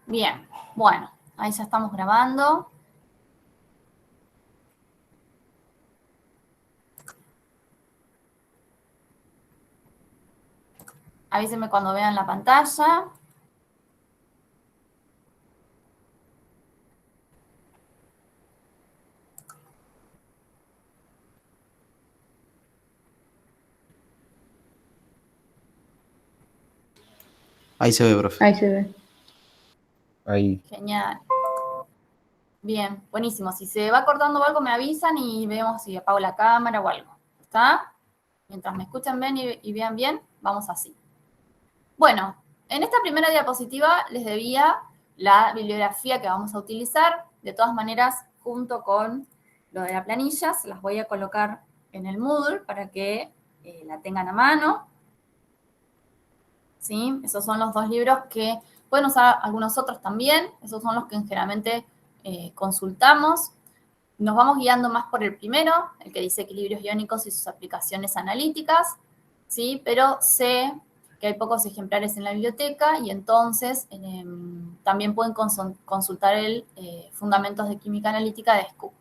Bien, bueno, ahí ya estamos grabando. Avísenme cuando vean la pantalla. Ahí se ve, profe. Ahí se ve. Ahí. Genial. Bien, buenísimo. Si se va cortando algo, me avisan y vemos si apago la cámara o algo. ¿Está? Mientras me escuchan bien y vean bien, vamos así. Bueno, en esta primera diapositiva les debía la bibliografía que vamos a utilizar. De todas maneras, junto con lo de la planilla, se las voy a colocar en el Moodle para que la tengan a mano. ¿Sí? Esos son los dos libros que pueden usar algunos otros también. Esos son los que generalmente consultamos. Nos vamos guiando más por el primero, el que dice equilibrios iónicos y sus aplicaciones analíticas, ¿sí? Pero sé que hay pocos ejemplares en la biblioteca y entonces también pueden consultar el Fundamentos de Química Analítica de SCUC.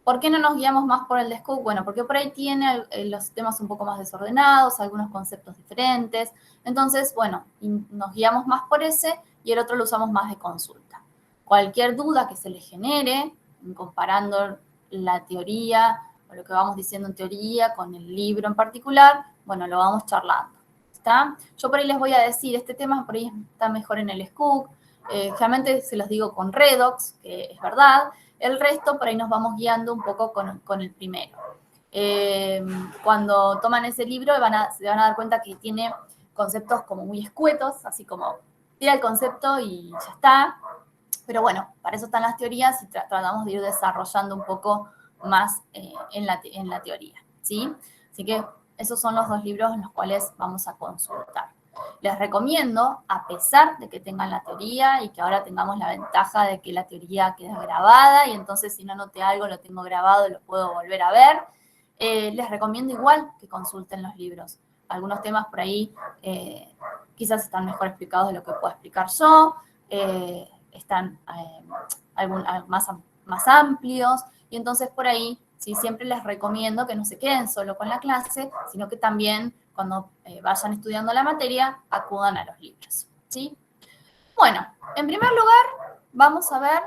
¿Por qué no nos guiamos más por el de SCUC? Bueno, porque por ahí tiene los temas un poco más desordenados, algunos conceptos diferentes. Entonces, bueno, nos guiamos más por ese y el otro lo usamos más de consulta. Cualquier duda que se le genere, comparando la teoría o lo que vamos diciendo en teoría con el libro en particular, bueno, lo vamos charlando. ¿Está? Yo por ahí les voy a decir, este tema por ahí está mejor en el SCUC. Generalmente se los digo con Redox, que es verdad. El resto por ahí nos vamos guiando un poco con el primero. Cuando toman ese libro se van a dar cuenta que tiene conceptos como muy escuetos, así como tira el concepto y ya está. Pero bueno, para eso están las teorías y tratamos de ir desarrollando un poco más en la teoría, ¿sí? Así que esos son los dos libros en los cuales vamos a consultar. Les recomiendo, a pesar de que tengan la teoría y que ahora tengamos la ventaja de que la teoría queda grabada y entonces si no noté algo lo tengo grabado y lo puedo volver a ver, les recomiendo igual que consulten los libros. Algunos temas por ahí quizás están mejor explicados de lo que puedo explicar yo, están más amplios y entonces por ahí sí, siempre les recomiendo que no se queden solo con la clase, sino que también cuando vayan estudiando la materia acudan a los libros, ¿sí? Bueno, en primer lugar vamos a ver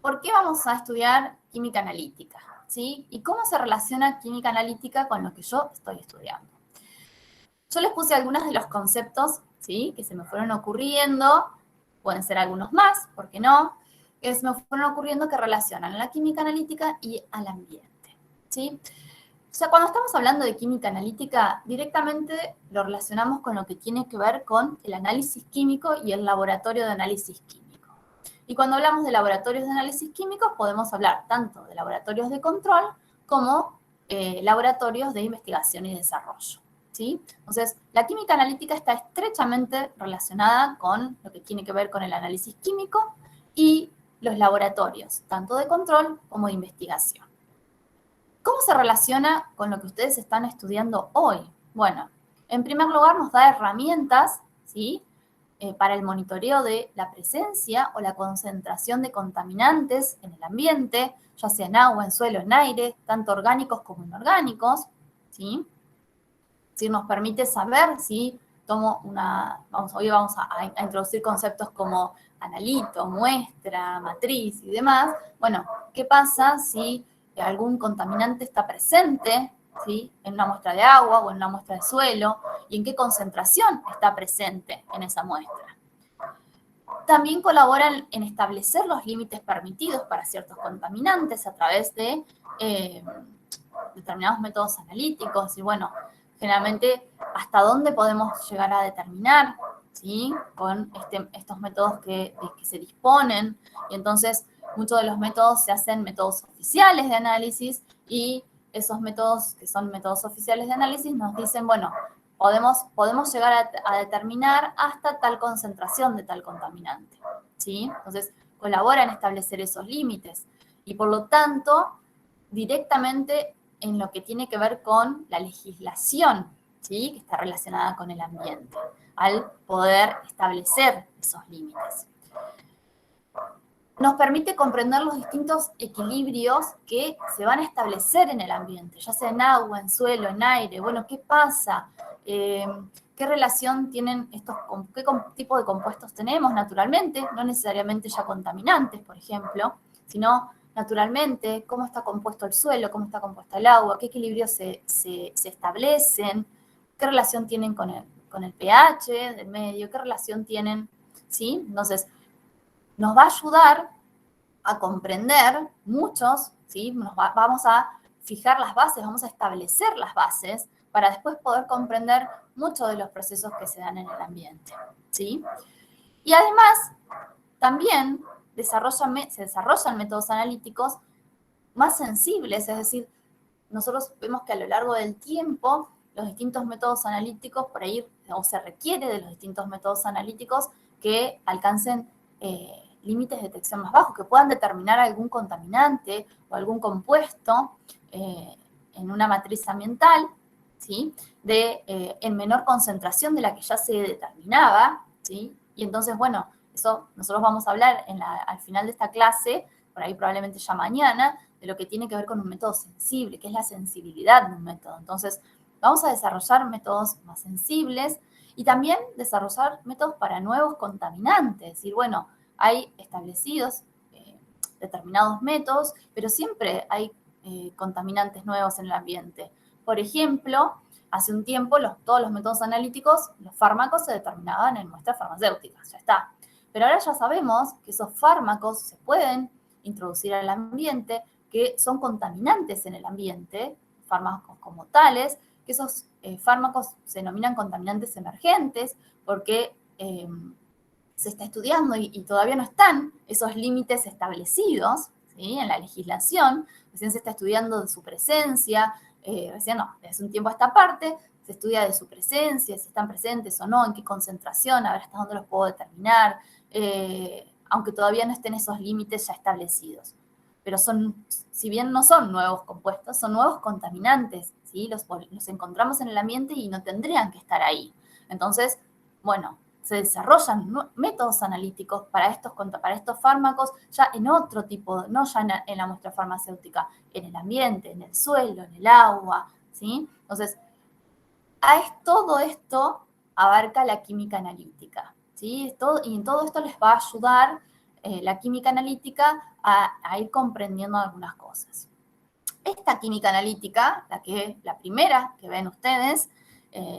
por qué vamos a estudiar química analítica, ¿sí? Y cómo se relaciona química analítica con lo que yo estoy estudiando. Yo les puse algunos de los conceptos, ¿sí? Que se me fueron ocurriendo, pueden ser algunos más, ¿por qué no? Que se me fueron ocurriendo que relacionan a la química analítica y al ambiente, ¿sí? O sea, cuando estamos hablando de química analítica, directamente lo relacionamos con lo que tiene que ver con el análisis químico y el laboratorio de análisis químico. Y cuando hablamos de laboratorios de análisis químicos, podemos hablar tanto de laboratorios de control como laboratorios de investigación y desarrollo, ¿sí? Entonces, la química analítica está estrechamente relacionada con lo que tiene que ver con el análisis químico y los laboratorios, tanto de control como de investigación. ¿Cómo se relaciona con lo que ustedes están estudiando hoy? Bueno, en primer lugar nos da herramientas, ¿sí? Para el monitoreo de la presencia o la concentración de contaminantes en el ambiente, ya sea en agua, en suelo, en aire, tanto orgánicos como inorgánicos, ¿sí? Si nos permite saber si tomo hoy vamos a introducir conceptos como analito, muestra, matriz y demás. Bueno, ¿qué pasa si algún contaminante está presente, ¿sí? En una muestra de agua o en una muestra de suelo, y en qué concentración está presente en esa muestra? También colaboran en establecer los límites permitidos para ciertos contaminantes a través de determinados métodos analíticos y bueno, generalmente hasta dónde podemos llegar a determinar, ¿sí? Con estos métodos que se disponen. Y entonces muchos de los métodos se hacen métodos oficiales de análisis y esos métodos que son métodos oficiales de análisis nos dicen, bueno, podemos llegar a determinar hasta tal concentración de tal contaminante, ¿sí? Entonces colabora en establecer esos límites y por lo tanto directamente en lo que tiene que ver con la legislación, ¿sí? Que está relacionada con el ambiente, al poder establecer esos límites. Nos permite comprender los distintos equilibrios que se van a establecer en el ambiente, ya sea en agua, en suelo, en aire. Bueno, ¿qué pasa? ¿Qué relación tienen estos, qué tipo de compuestos tenemos naturalmente? No necesariamente ya contaminantes, por ejemplo, sino naturalmente cómo está compuesto el suelo, cómo está compuesta el agua, qué equilibrios se establecen, qué relación tienen con el pH del medio, qué relación tienen, ¿sí? Entonces, nos va a ayudar a comprender muchos, ¿sí? Vamos a fijar las bases, vamos a establecer las bases para después poder comprender muchos de los procesos que se dan en el ambiente, ¿sí? Y además, también se desarrollan métodos analíticos más sensibles, es decir, nosotros vemos que a lo largo del tiempo los distintos métodos analíticos, por ahí, o se requiere de los distintos métodos analíticos que alcancen límites de detección más bajos, que puedan determinar algún contaminante o algún compuesto en una matriz ambiental, ¿sí? En menor concentración de la que ya se determinaba, ¿sí? Y entonces, bueno, eso nosotros vamos a hablar al final de esta clase, por ahí probablemente ya mañana, de lo que tiene que ver con un método sensible, que es la sensibilidad de un método. Entonces, vamos a desarrollar métodos más sensibles y también desarrollar métodos para nuevos contaminantes. Es decir, bueno, hay establecidos determinados métodos, pero siempre hay contaminantes nuevos en el ambiente. Por ejemplo, hace un tiempo todos los métodos analíticos, los fármacos se determinaban en muestras farmacéuticas, ya está. Pero ahora ya sabemos que esos fármacos se pueden introducir al ambiente, que son contaminantes en el ambiente, fármacos como tales, que esos fármacos se denominan contaminantes emergentes porque se está estudiando y todavía no están esos límites establecidos, ¿sí? En la legislación. Recién se está estudiando de su presencia, recién no, desde un tiempo a esta parte se estudia de su presencia, si están presentes o no, en qué concentración, a ver hasta dónde los puedo determinar, aunque todavía no estén esos límites ya establecidos. Pero si bien no son nuevos compuestos, son nuevos contaminantes, ¿sí? Los encontramos en el ambiente y no tendrían que estar ahí. Entonces, bueno, se desarrollan métodos analíticos para estos fármacos ya en otro tipo, no ya en la muestra farmacéutica, en el ambiente, en el suelo, en el agua, ¿sí? Entonces, todo esto abarca la química analítica, ¿sí? Y en todo esto les va a ayudar la química analítica a ir comprendiendo algunas cosas. Esta química analítica, la primera que ven ustedes,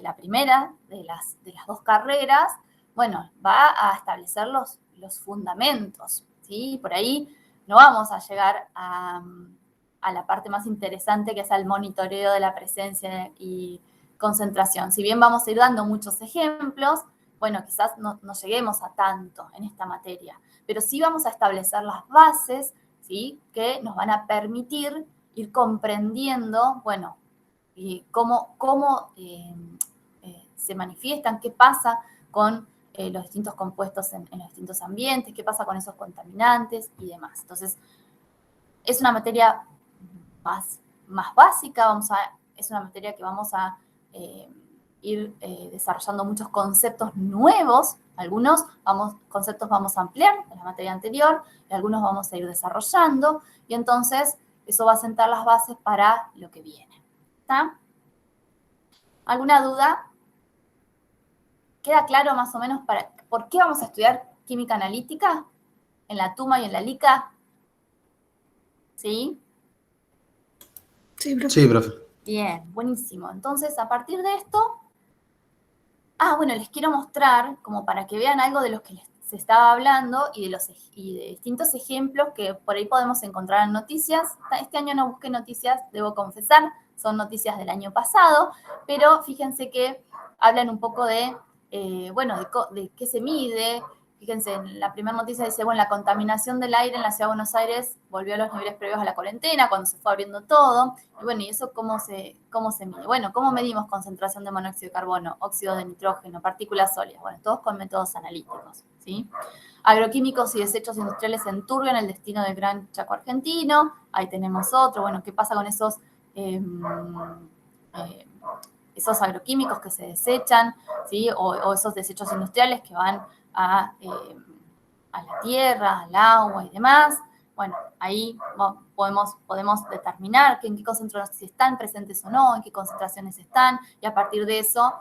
la primera de las dos carreras, bueno, va a establecer los fundamentos, ¿sí? Por ahí no vamos a llegar a la parte más interesante, que es el monitoreo de la presencia y concentración. Si bien vamos a ir dando muchos ejemplos, bueno, quizás no lleguemos a tanto en esta materia, pero sí vamos a establecer las bases, ¿sí? Que nos van a permitir ir comprendiendo, bueno, cómo se manifiestan, qué pasa con los distintos compuestos en los distintos ambientes, qué pasa con esos contaminantes y demás. Entonces, es una materia más básica, es una materia que vamos a ir desarrollando muchos conceptos nuevos, algunos conceptos vamos a ampliar en la materia anterior, y algunos vamos a ir desarrollando, y entonces eso va a sentar las bases para lo que viene. ¿Está? ¿Alguna duda? ¿Queda claro más o menos por qué vamos a estudiar química analítica en la TUMA y en la LICA? ¿Sí? Sí, profe. Sí, profe. Bien, buenísimo. Entonces, a partir de esto, bueno, les quiero mostrar, como para que vean algo de los que se estaba hablando y de distintos ejemplos que por ahí podemos encontrar en noticias. Este año no busqué noticias, debo confesar, son noticias del año pasado, pero fíjense que hablan un poco de qué se mide. Fíjense, en la primera noticia dice, bueno, la contaminación del aire en la Ciudad de Buenos Aires volvió a los niveles previos a la cuarentena, cuando se fue abriendo todo. Y bueno, ¿y eso cómo se mide? Bueno, ¿cómo medimos concentración de monóxido de carbono, óxido de nitrógeno, partículas sólidas? Bueno, todos con métodos analíticos, ¿sí? Agroquímicos y desechos industriales enturbian el destino del Gran Chaco argentino. Ahí tenemos otro. Bueno, ¿qué pasa con esos agroquímicos que se desechan, ¿sí? O esos desechos industriales que van a la tierra, al agua y demás? Bueno, ahí podemos determinar en qué concentraciones, si están presentes o no, en qué concentraciones están, y a partir de eso,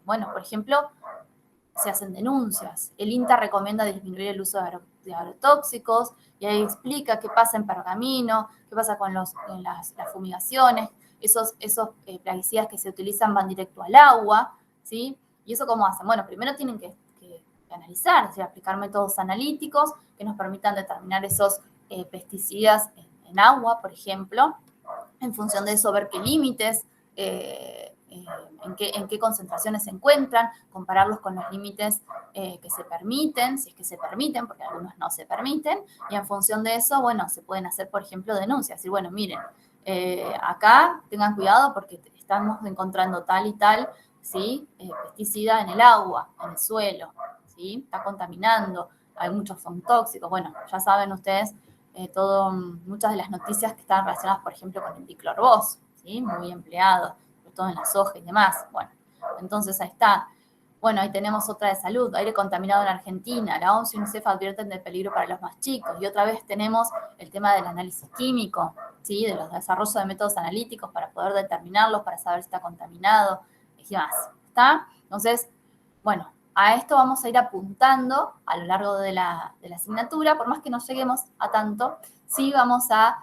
bueno, por ejemplo, se hacen denuncias. El INTA recomienda disminuir el uso de agrotóxicos, y ahí explica qué pasa en pergamino, qué pasa con las fumigaciones, esos plaguicidas que se utilizan van directo al agua, ¿sí? ¿Y eso cómo hacen? Bueno, primero tienen que analizar, es decir, aplicar métodos analíticos que nos permitan determinar esos pesticidas en agua, por ejemplo. En función de eso, ver qué límites, en qué concentraciones se encuentran, compararlos con los límites que se permiten, si es que se permiten, porque algunos no se permiten, y en función de eso, bueno, se pueden hacer, por ejemplo, denuncias. Decir, bueno, miren, acá tengan cuidado porque estamos encontrando tal y tal, ¿sí? Pesticida en el agua, en el suelo, ¿sí? Está contaminando, hay muchos son tóxicos. Bueno, ya saben ustedes muchas de las noticias que están relacionadas, por ejemplo, con el diclorvos, ¿sí? Muy empleado, sobre todo en la soja y demás. Bueno, entonces ahí está. Bueno, ahí tenemos otra de salud, aire contaminado en Argentina. La OMS y UNICEF advierten del peligro para los más chicos. Y otra vez tenemos el tema del análisis químico, ¿sí? De los desarrollos de métodos analíticos para poder determinarlos, para saber si está contaminado y demás. ¿Está? Entonces, bueno, a esto vamos a ir apuntando a lo largo de la asignatura, por más que no lleguemos a tanto, sí vamos a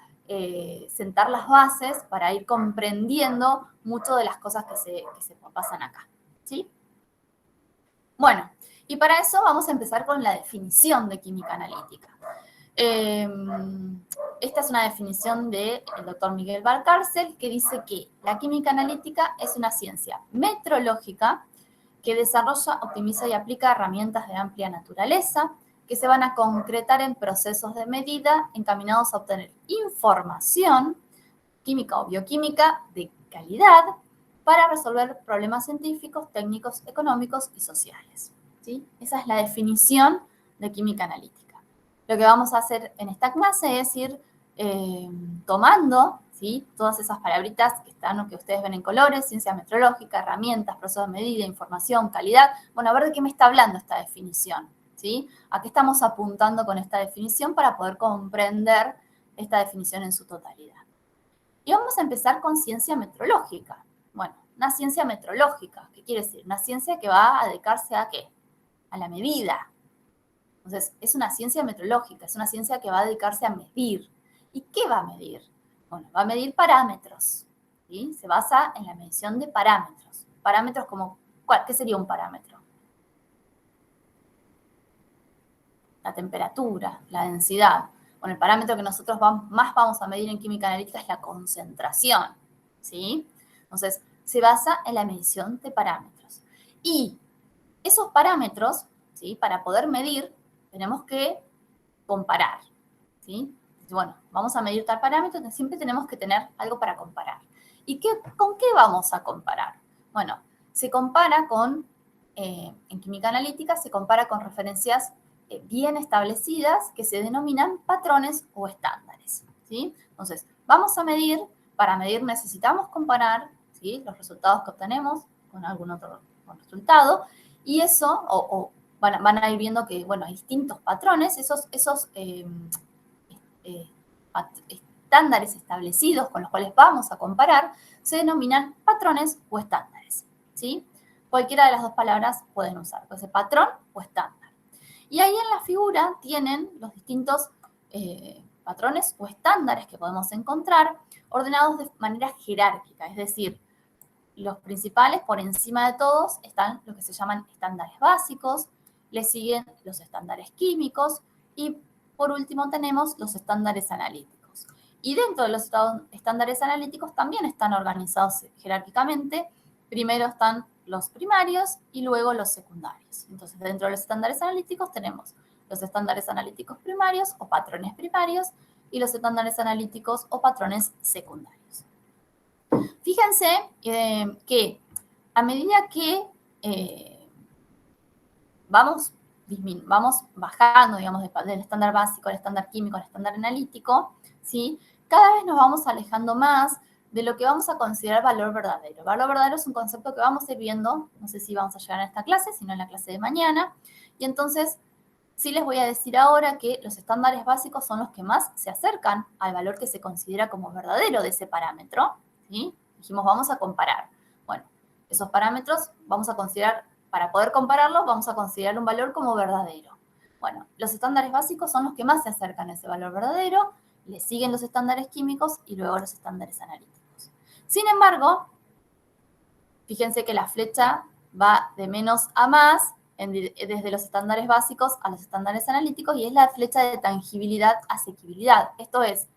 sentar las bases para ir comprendiendo mucho de las cosas que se pasan acá, ¿sí? Bueno, y para eso vamos a empezar con la definición de química analítica. Esta es una definición del doctor Miguel Valcárcel, que dice que la química analítica es una ciencia metrológica que desarrolla, optimiza y aplica herramientas de amplia naturaleza que se van a concretar en procesos de medida encaminados a obtener información química o bioquímica de calidad para resolver problemas científicos, técnicos, económicos y sociales, ¿sí? Esa es la definición de química analítica. Lo que vamos a hacer en esta clase es ir tomando, ¿sí? Todas esas palabritas que ustedes ven en colores: ciencia metrológica, herramientas, procesos de medida, información, calidad. Bueno, a ver de qué me está hablando esta definición, ¿sí? ¿A qué estamos apuntando con esta definición para poder comprender esta definición en su totalidad? Y vamos a empezar con ciencia metrológica. Bueno, una ciencia metrológica, ¿qué quiere decir? Una ciencia que va a dedicarse a ¿qué? A la medida. Entonces, es una ciencia metrológica, es una ciencia que va a dedicarse a medir. ¿Y qué va a medir? Bueno, va a medir parámetros, ¿sí? Se basa en la medición de parámetros. Parámetros como, ¿qué sería un parámetro? La temperatura, la densidad. Bueno, el parámetro que nosotros más vamos a medir en química analítica es la concentración, ¿sí? Entonces, se basa en la medición de parámetros. Y esos parámetros, ¿sí? Para poder medir, tenemos que comparar, ¿sí? Bueno, vamos a medir tal parámetro, entonces siempre tenemos que tener algo para comparar. ¿Y con qué vamos a comparar? Bueno, se compara en química analítica, se compara con referencias bien establecidas que se denominan patrones o estándares, ¿sí? Entonces, vamos a medir, para medir necesitamos comparar, ¿sí? Los resultados que obtenemos con algún otro resultado, y eso, van a ir viendo que, bueno, hay distintos patrones, esos estándares establecidos con los cuales vamos a comparar se denominan patrones o estándares, ¿sí? Cualquiera de las dos palabras pueden usar, puede ser patrón o estándar. Y ahí en la figura tienen los distintos patrones o estándares que podemos encontrar ordenados de manera jerárquica, es decir, los principales, por encima de todos, están lo que se llaman estándares básicos, le siguen los estándares químicos y por último tenemos los estándares analíticos. Y dentro de los estándares analíticos también están organizados jerárquicamente. Primero están los primarios y luego los secundarios. Entonces, dentro de los estándares analíticos tenemos los estándares analíticos primarios o patrones primarios y los estándares analíticos o patrones secundarios. Fíjense que a medida que vamos vamos bajando, digamos, del estándar básico al estándar químico al estándar analítico, ¿sí? Cada vez nos vamos alejando más de lo que vamos a considerar valor verdadero. Valor verdadero es un concepto que vamos a ir viendo, no sé si vamos a llegar a esta clase, sino en la clase de mañana, y entonces sí les voy a decir ahora que los estándares básicos son los que más se acercan al valor que se considera como verdadero de ese parámetro, ¿sí? Dijimos, vamos a comparar. Bueno, esos parámetros vamos a considerar, para poder compararlos, vamos a considerar un valor como verdadero. Bueno, los estándares básicos son los que más se acercan a ese valor verdadero, le siguen los estándares químicos y luego los estándares analíticos. Sin embargo, fíjense que la flecha va de menos a más, desde los estándares básicos a los estándares analíticos, y es la flecha de tangibilidad a asequibilidad. Esto es,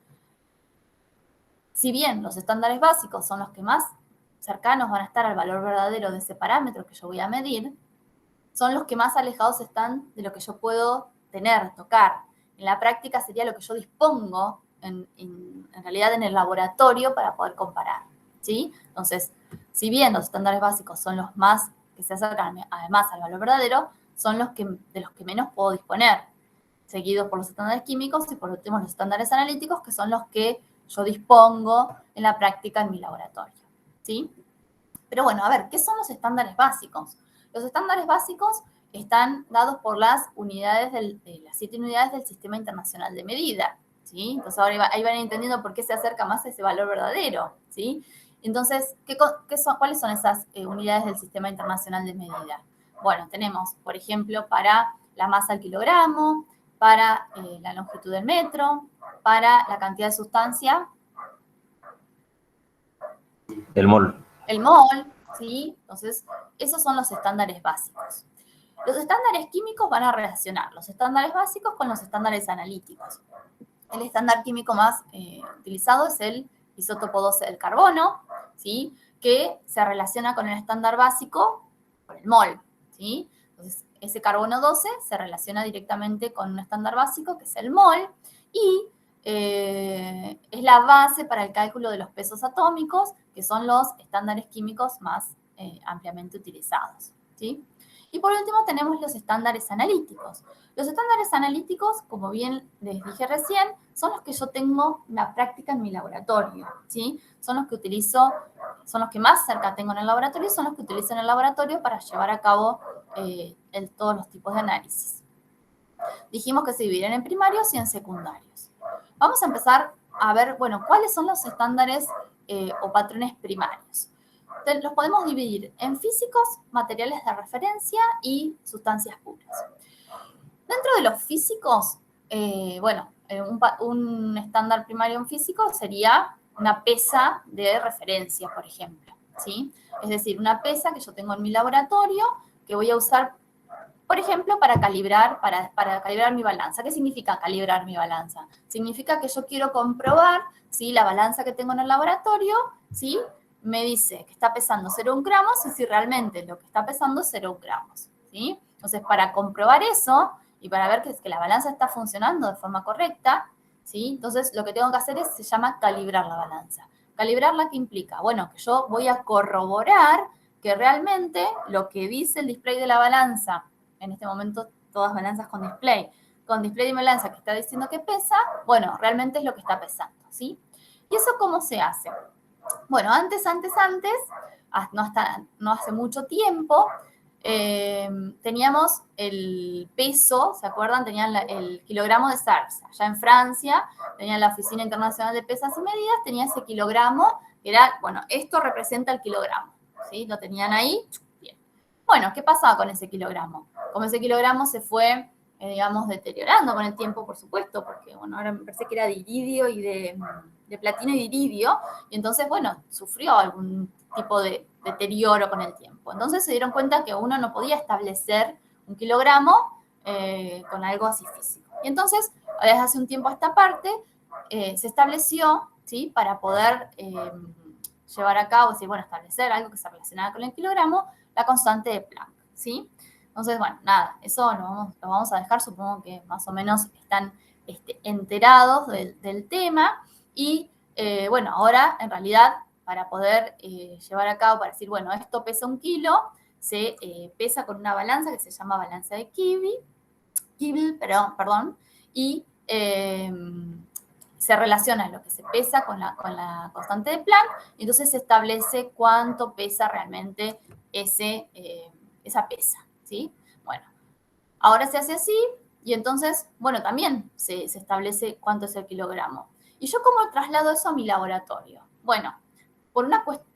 si bien los estándares básicos son los que más cercanos van a estar al valor verdadero de ese parámetro que yo voy a medir, son los que más alejados están de lo que yo puedo tener, tocar. En la práctica sería lo que yo dispongo, en realidad en el laboratorio, para poder comparar, ¿sí? Entonces, si bien los estándares básicos son los más que se acercan además al valor verdadero, son de los que menos puedo disponer, seguidos por los estándares químicos y por último los estándares analíticos, que son los que yo dispongo en la práctica en mi laboratorio, ¿sí? Pero bueno, a ver, ¿qué son los estándares básicos? Los estándares básicos están dados por las unidades las 7 unidades del Sistema Internacional de Medida, ¿sí? Entonces ahora ahí van entendiendo por qué se acerca más a ese valor verdadero, ¿sí? Entonces, ¿cuáles son esas unidades del Sistema Internacional de Medida? Bueno, tenemos, por ejemplo, para la masa al kilogramo, para la longitud del metro, para la cantidad de sustancia. El mol. El mol, ¿sí? Entonces, esos son los estándares básicos. Los estándares químicos van a relacionar los estándares básicos con los estándares analíticos. El estándar químico más utilizado es el isótopo 12 del carbono, ¿sí? Que se relaciona con el estándar básico, con el mol, ¿sí? Entonces, ese carbono 12 se relaciona directamente con un estándar básico, que es el mol, y es la base para el cálculo de los pesos atómicos, que son los estándares químicos más ampliamente utilizados, ¿sí? Y por último tenemos los estándares analíticos. Los estándares analíticos, como bien les dije recién, son los que yo tengo en la práctica en mi laboratorio, ¿sí? Son los que utilizo, son los que más cerca tengo en el laboratorio, son los que utilizo en el laboratorio para llevar a cabo todos los tipos de análisis. Dijimos que se dividen en primarios y en secundarios. Vamos a empezar a ver, bueno, cuáles son los estándares o patrones primarios. Los podemos dividir en físicos, materiales de referencia y sustancias puras. Dentro de los físicos, un estándar primario en físico sería una pesa de referencia, por ejemplo, ¿sí? Es decir, una pesa que yo tengo en mi laboratorio que voy a usar, por ejemplo, para calibrar mi balanza. ¿Qué significa calibrar mi balanza? Significa que yo quiero comprobar si la balanza que tengo en el laboratorio, ¿sí?, me dice que está pesando 0,1 gramos y si realmente lo que está pesando es 0,1 gramos, ¿sí? Entonces, para comprobar eso y para ver que la balanza está funcionando de forma correcta, ¿sí?, entonces lo que tengo que hacer se llama calibrar la balanza. ¿Calibrarla qué implica? Bueno, que yo voy a corroborar que realmente lo que dice el display de la balanza, en este momento todas balanzas con display de balanza que está diciendo que pesa, bueno, realmente es lo que está pesando, ¿sí? ¿Y eso cómo se hace? Bueno, antes, no hace mucho tiempo, teníamos el peso, ¿se acuerdan? Tenían el kilogramo de SARS. Allá en Francia tenían la Oficina Internacional de Pesas y Medidas, tenía ese kilogramo, que era, bueno, esto representa el kilogramo, ¿sí? Lo tenían ahí, bien. Bueno, ¿qué pasaba con ese kilogramo? Como ese kilogramo se fue, digamos, deteriorando con el tiempo, por supuesto, porque, bueno, ahora me parece que era de iridio y de platino y de iridio, y entonces, bueno, sufrió algún tipo de deterioro con el tiempo. Entonces se dieron cuenta que uno no podía establecer un kilogramo con algo así físico. Y entonces, desde hace un tiempo a esta parte, se estableció, ¿sí?, para poder llevar a cabo, establecer algo que se relacionara con el kilogramo, la constante de Planck, ¿sí? Entonces, bueno, nada, eso lo vamos a dejar, supongo que más o menos están enterados del tema. Y ahora en realidad para poder llevar a cabo, para decir, bueno, esto pesa 1 kilo, se pesa con una balanza que se llama balanza de Kibi, Kibble, perdón, y se relaciona lo que se pesa con la constante de Planck, y entonces se establece cuánto pesa realmente esa pesa, ¿sí? Bueno, ahora se hace así, y entonces, bueno, también se establece cuánto es el kilogramo. ¿Y yo cómo traslado eso a mi laboratorio? Bueno, por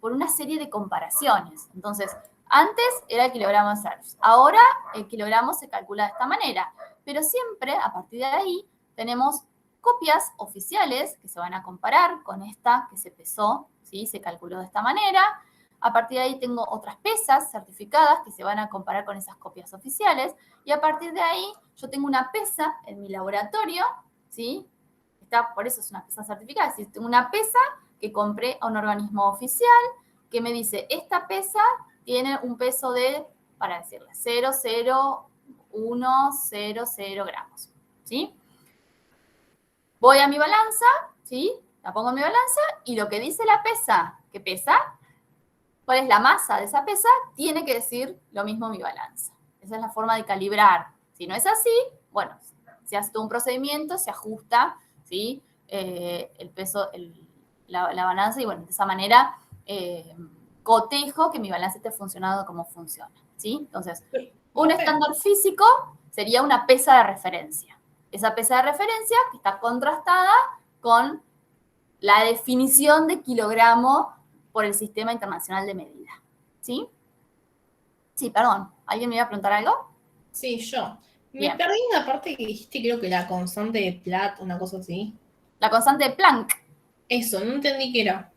una serie de comparaciones. Entonces, antes era el kilogramo de Serge, ahora el kilogramo se calcula de esta manera, pero siempre, a partir de ahí, tenemos copias oficiales que se van a comparar con esta que se pesó, ¿sí? Se calculó de esta manera. A partir de ahí tengo otras pesas certificadas que se van a comparar con esas copias oficiales. Y a partir de ahí yo tengo una pesa en mi laboratorio, ¿sí? Por eso es una pesa certificada. Es decir, tengo una pesa que compré a un organismo oficial que me dice, esta pesa tiene un peso de, para decirle, 0,01000 gramos, ¿sí? Voy a mi balanza, ¿sí? La pongo en mi balanza y lo que dice la pesa, que pesa, cuál es la masa de esa pesa, tiene que decir lo mismo mi balanza. Esa es la forma de calibrar. Si no es así, bueno, se hace todo un procedimiento, se ajusta, ¿sí? El peso, la balanza, y bueno, de esa manera cotejo que mi balanza esté funcionando como funciona, ¿sí? Entonces, un estándar físico sería una pesa de referencia. Esa pesa de referencia que está contrastada con la definición de kilogramo por el Sistema Internacional de Medida, ¿sí? Sí, perdón, ¿alguien me iba a preguntar algo? Sí, yo. Bien. Me perdí una parte que dijiste, creo que la constante de Platt, una cosa así. La constante de Planck. Eso, no entendí qué era.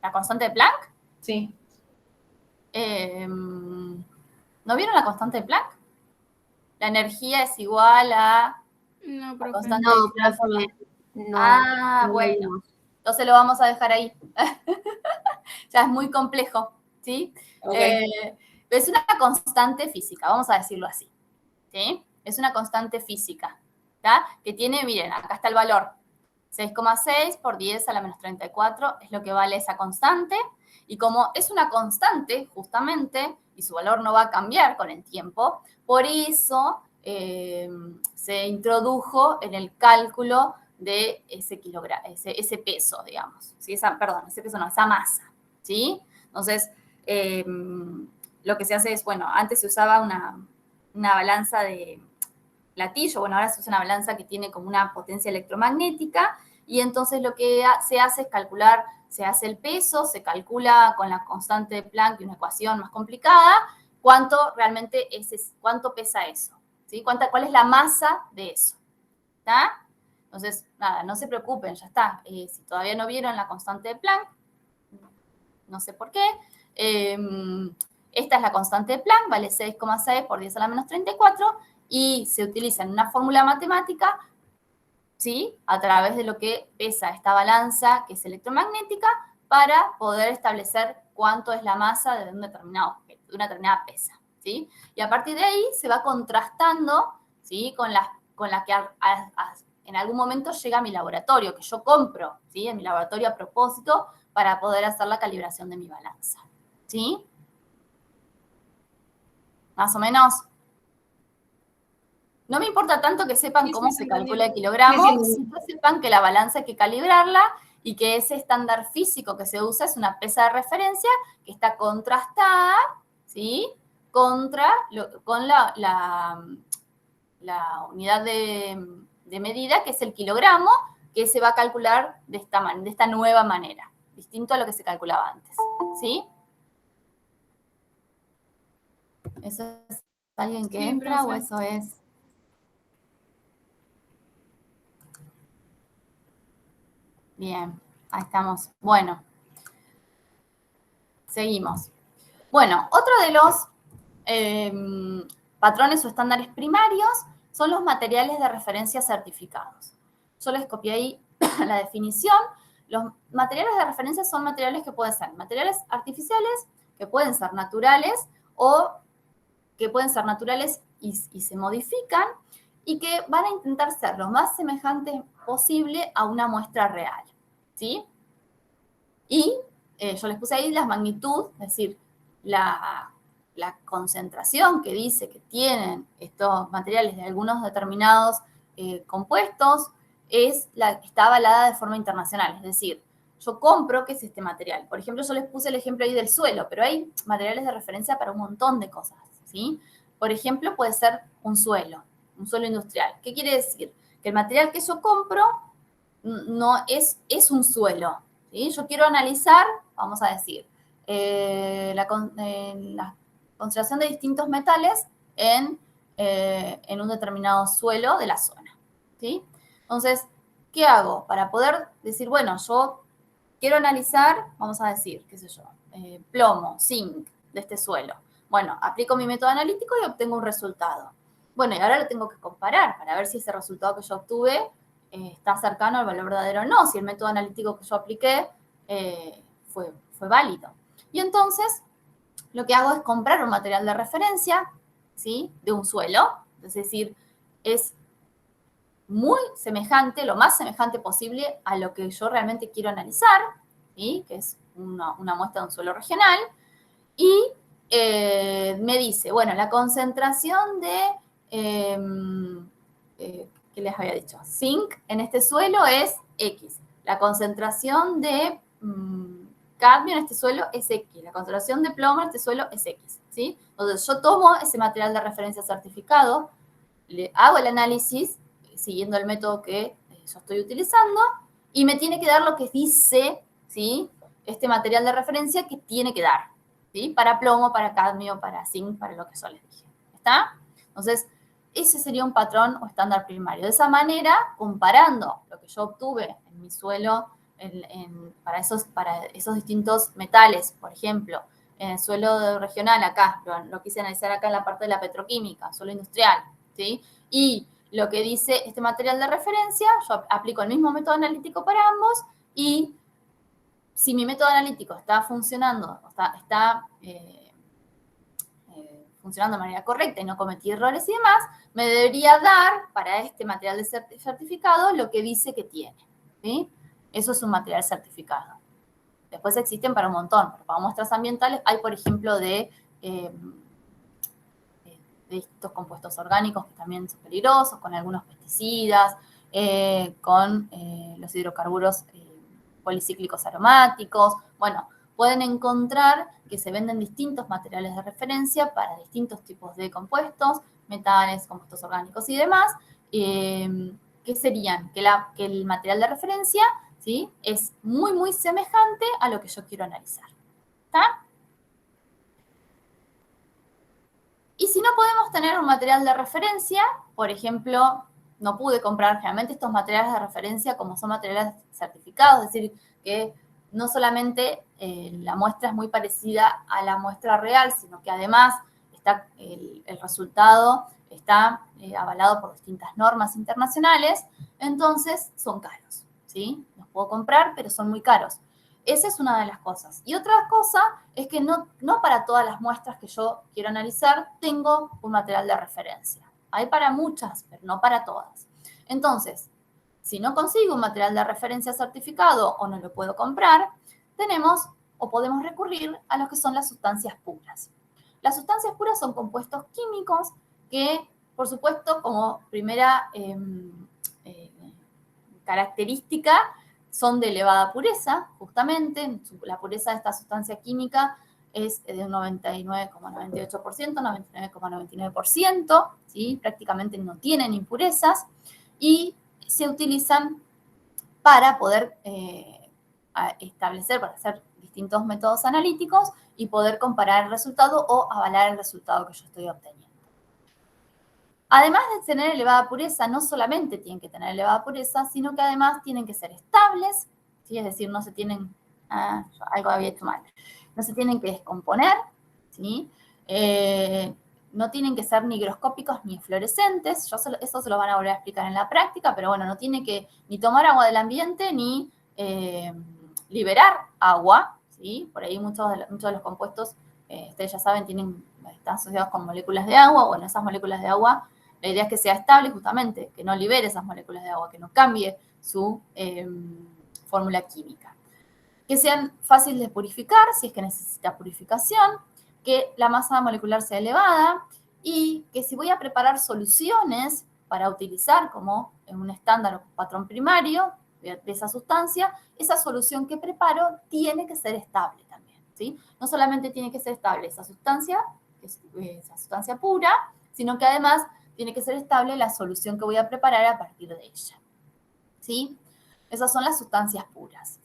¿La constante de Planck? Sí. ¿No vieron la constante de Planck? La energía es igual a No, la profe. constante No, de Planck. profe, no. Ah, no bueno. vimos. Entonces lo vamos a dejar ahí. Ya es muy complejo, ¿sí? Okay. Es una constante física, vamos a decirlo así, ¿sí? Es una constante física, ¿tá? Que tiene, miren, acá está el valor, 6,6 por 10 a la menos 34 es lo que vale esa constante, y como es una constante, justamente, y su valor no va a cambiar con el tiempo, por eso se introdujo en el cálculo de ese kilogramo, ese peso, digamos, ¿sí? Ese peso no, esa masa, ¿sí? Entonces, lo que se hace es, bueno, antes se usaba una balanza de platillo, bueno, ahora se usa una balanza que tiene como una potencia electromagnética, y entonces lo que se hace es calcular, se hace el peso, se calcula con la constante de Planck y una ecuación más complicada, cuánto realmente cuánto pesa eso, ¿sí? ¿Cuál es la masa de eso? ¿Está? Entonces, nada, no se preocupen, ya está. Si todavía no vieron la constante de Planck, no sé por qué, esta es la constante de Planck, vale 6,6 por 10 a la menos 34, y se utiliza en una fórmula matemática, ¿sí? A través de lo que pesa esta balanza, que es electromagnética, para poder establecer cuánto es la masa de una determinada pesa, ¿sí? Y a partir de ahí se va contrastando, ¿sí? Con la que en algún momento llega a mi laboratorio, que yo compro, ¿sí? En mi laboratorio a propósito, para poder hacer la calibración de mi balanza, ¿sí? Más o menos. No me importa tanto que sepan cómo se calcula el kilogramo, sino que sepan que la balanza hay que calibrarla y que ese estándar físico que se usa es una pesa de referencia que está contrastada, ¿sí? Con la unidad de medida, que es el kilogramo, que se va a calcular de esta nueva manera, distinto a lo que se calculaba antes, ¿sí? ¿Eso es alguien que entra, profe, o eso es...? Bien, ahí estamos. Bueno, seguimos. Bueno, otro de los patrones o estándares primarios son los materiales de referencia certificados. Yo les copié ahí la definición. Los materiales de referencia son materiales que pueden ser materiales artificiales, que pueden ser naturales, o que pueden ser naturales y se modifican, y que van a intentar ser lo más semejantes posible a una muestra real, ¿sí? Y yo les puse ahí las magnitudes, es decir, la concentración que dice que tienen estos materiales de algunos determinados compuestos está avalada de forma internacional. Es decir, yo compro qué es este material. Por ejemplo, yo les puse el ejemplo ahí del suelo, pero hay materiales de referencia para un montón de cosas, ¿sí? Por ejemplo, puede ser un suelo industrial. ¿Qué quiere decir? Que el material que yo compro no es un suelo, ¿sí? Yo quiero analizar, vamos a decir, la concentración de distintos metales en un determinado suelo de la zona, ¿sí? Entonces, ¿qué hago? Para poder decir, bueno, yo quiero analizar, vamos a decir, qué sé yo, plomo, zinc de este suelo. Bueno, aplico mi método analítico y obtengo un resultado. Bueno, y ahora lo tengo que comparar para ver si ese resultado que yo obtuve está cercano al valor verdadero o no, si el método analítico que yo apliqué fue válido. Y entonces, lo que hago es comprar un material de referencia, ¿sí? De un suelo, es decir, es muy semejante, lo más semejante posible a lo que yo realmente quiero analizar, ¿sí? Que es una muestra de un suelo regional, y me dice, bueno, la concentración de, ¿qué les había dicho? Zinc en este suelo es X, la concentración de cadmio en este suelo es X, la concentración de plomo en este suelo es X, ¿sí? Entonces yo tomo ese material de referencia certificado, le hago el análisis siguiendo el método que yo estoy utilizando y me tiene que dar lo que dice, ¿sí? Este material de referencia que tiene que dar, ¿sí? Para plomo, para cadmio, para zinc, para lo que yo les dije. ¿Está? Entonces, ese sería un patrón o estándar primario. De esa manera, comparando lo que yo obtuve en mi suelo para esos distintos metales, por ejemplo, en el suelo regional acá, lo quise analizar acá en la parte de la petroquímica, suelo industrial, ¿sí? Y lo que dice este material de referencia, yo aplico el mismo método analítico para ambos y si mi método analítico está funcionando, está funcionando de manera correcta y no cometí errores y demás, me debería dar para este material de certificado lo que dice que tiene, ¿sí? Eso es un material certificado. Después existen para un montón, pero para muestras ambientales hay, por ejemplo, de estos compuestos orgánicos que también son peligrosos, con algunos pesticidas, con los hidrocarburos policíclicos aromáticos. Bueno, pueden encontrar que se venden distintos materiales de referencia para distintos tipos de compuestos, metales, compuestos orgánicos y demás, que serían que el material de referencia, ¿sí? Es muy, muy semejante a lo que yo quiero analizar. ¿Está? Y si no podemos tener un material de referencia, por ejemplo, no pude comprar generalmente estos materiales de referencia como son materiales certificados, es decir, que no solamente la muestra es muy parecida a la muestra real, sino que además el resultado está avalado por distintas normas internacionales, entonces son caros, ¿sí? Los puedo comprar, pero son muy caros. Esa es una de las cosas. Y otra cosa es que no para todas las muestras que yo quiero analizar tengo un material de referencia. Hay para muchas, pero no para todas. Entonces, si no consigo un material de referencia certificado o no lo puedo comprar, tenemos o podemos recurrir a lo que son las sustancias puras. Las sustancias puras son compuestos químicos que, por supuesto, como primera característica, son de elevada pureza, justamente. La pureza de esta sustancia química es de un 99,98%, 99,99%, ¿sí? Prácticamente no tienen impurezas y se utilizan para poder establecer, para hacer distintos métodos analíticos y poder comparar el resultado o avalar el resultado que yo estoy obteniendo. Además de tener elevada pureza, no solamente tienen que tener elevada pureza, sino que además tienen que ser estables, ¿sí? Es decir, no se tienen, algo había hecho mal, no se tienen que descomponer, ¿sí? No tienen que ser ni higroscópicos ni fluorescentes, eso se lo van a volver a explicar en la práctica, pero bueno, no tiene que ni tomar agua del ambiente ni liberar agua, ¿sí? Por ahí muchos de los compuestos, ustedes ya saben, están asociados con moléculas de agua. Bueno, esas moléculas de agua, la idea es que sea estable justamente, que no libere esas moléculas de agua, que no cambie su fórmula química. Que sean fáciles de purificar, si es que necesita purificación, que la masa molecular sea elevada y que si voy a preparar soluciones para utilizar como en un estándar o patrón primario de esa sustancia, esa solución que preparo tiene que ser estable también, ¿sí? No solamente tiene que ser estable esa sustancia pura, sino que además tiene que ser estable la solución que voy a preparar a partir de ella, ¿sí? Esas son las sustancias puras,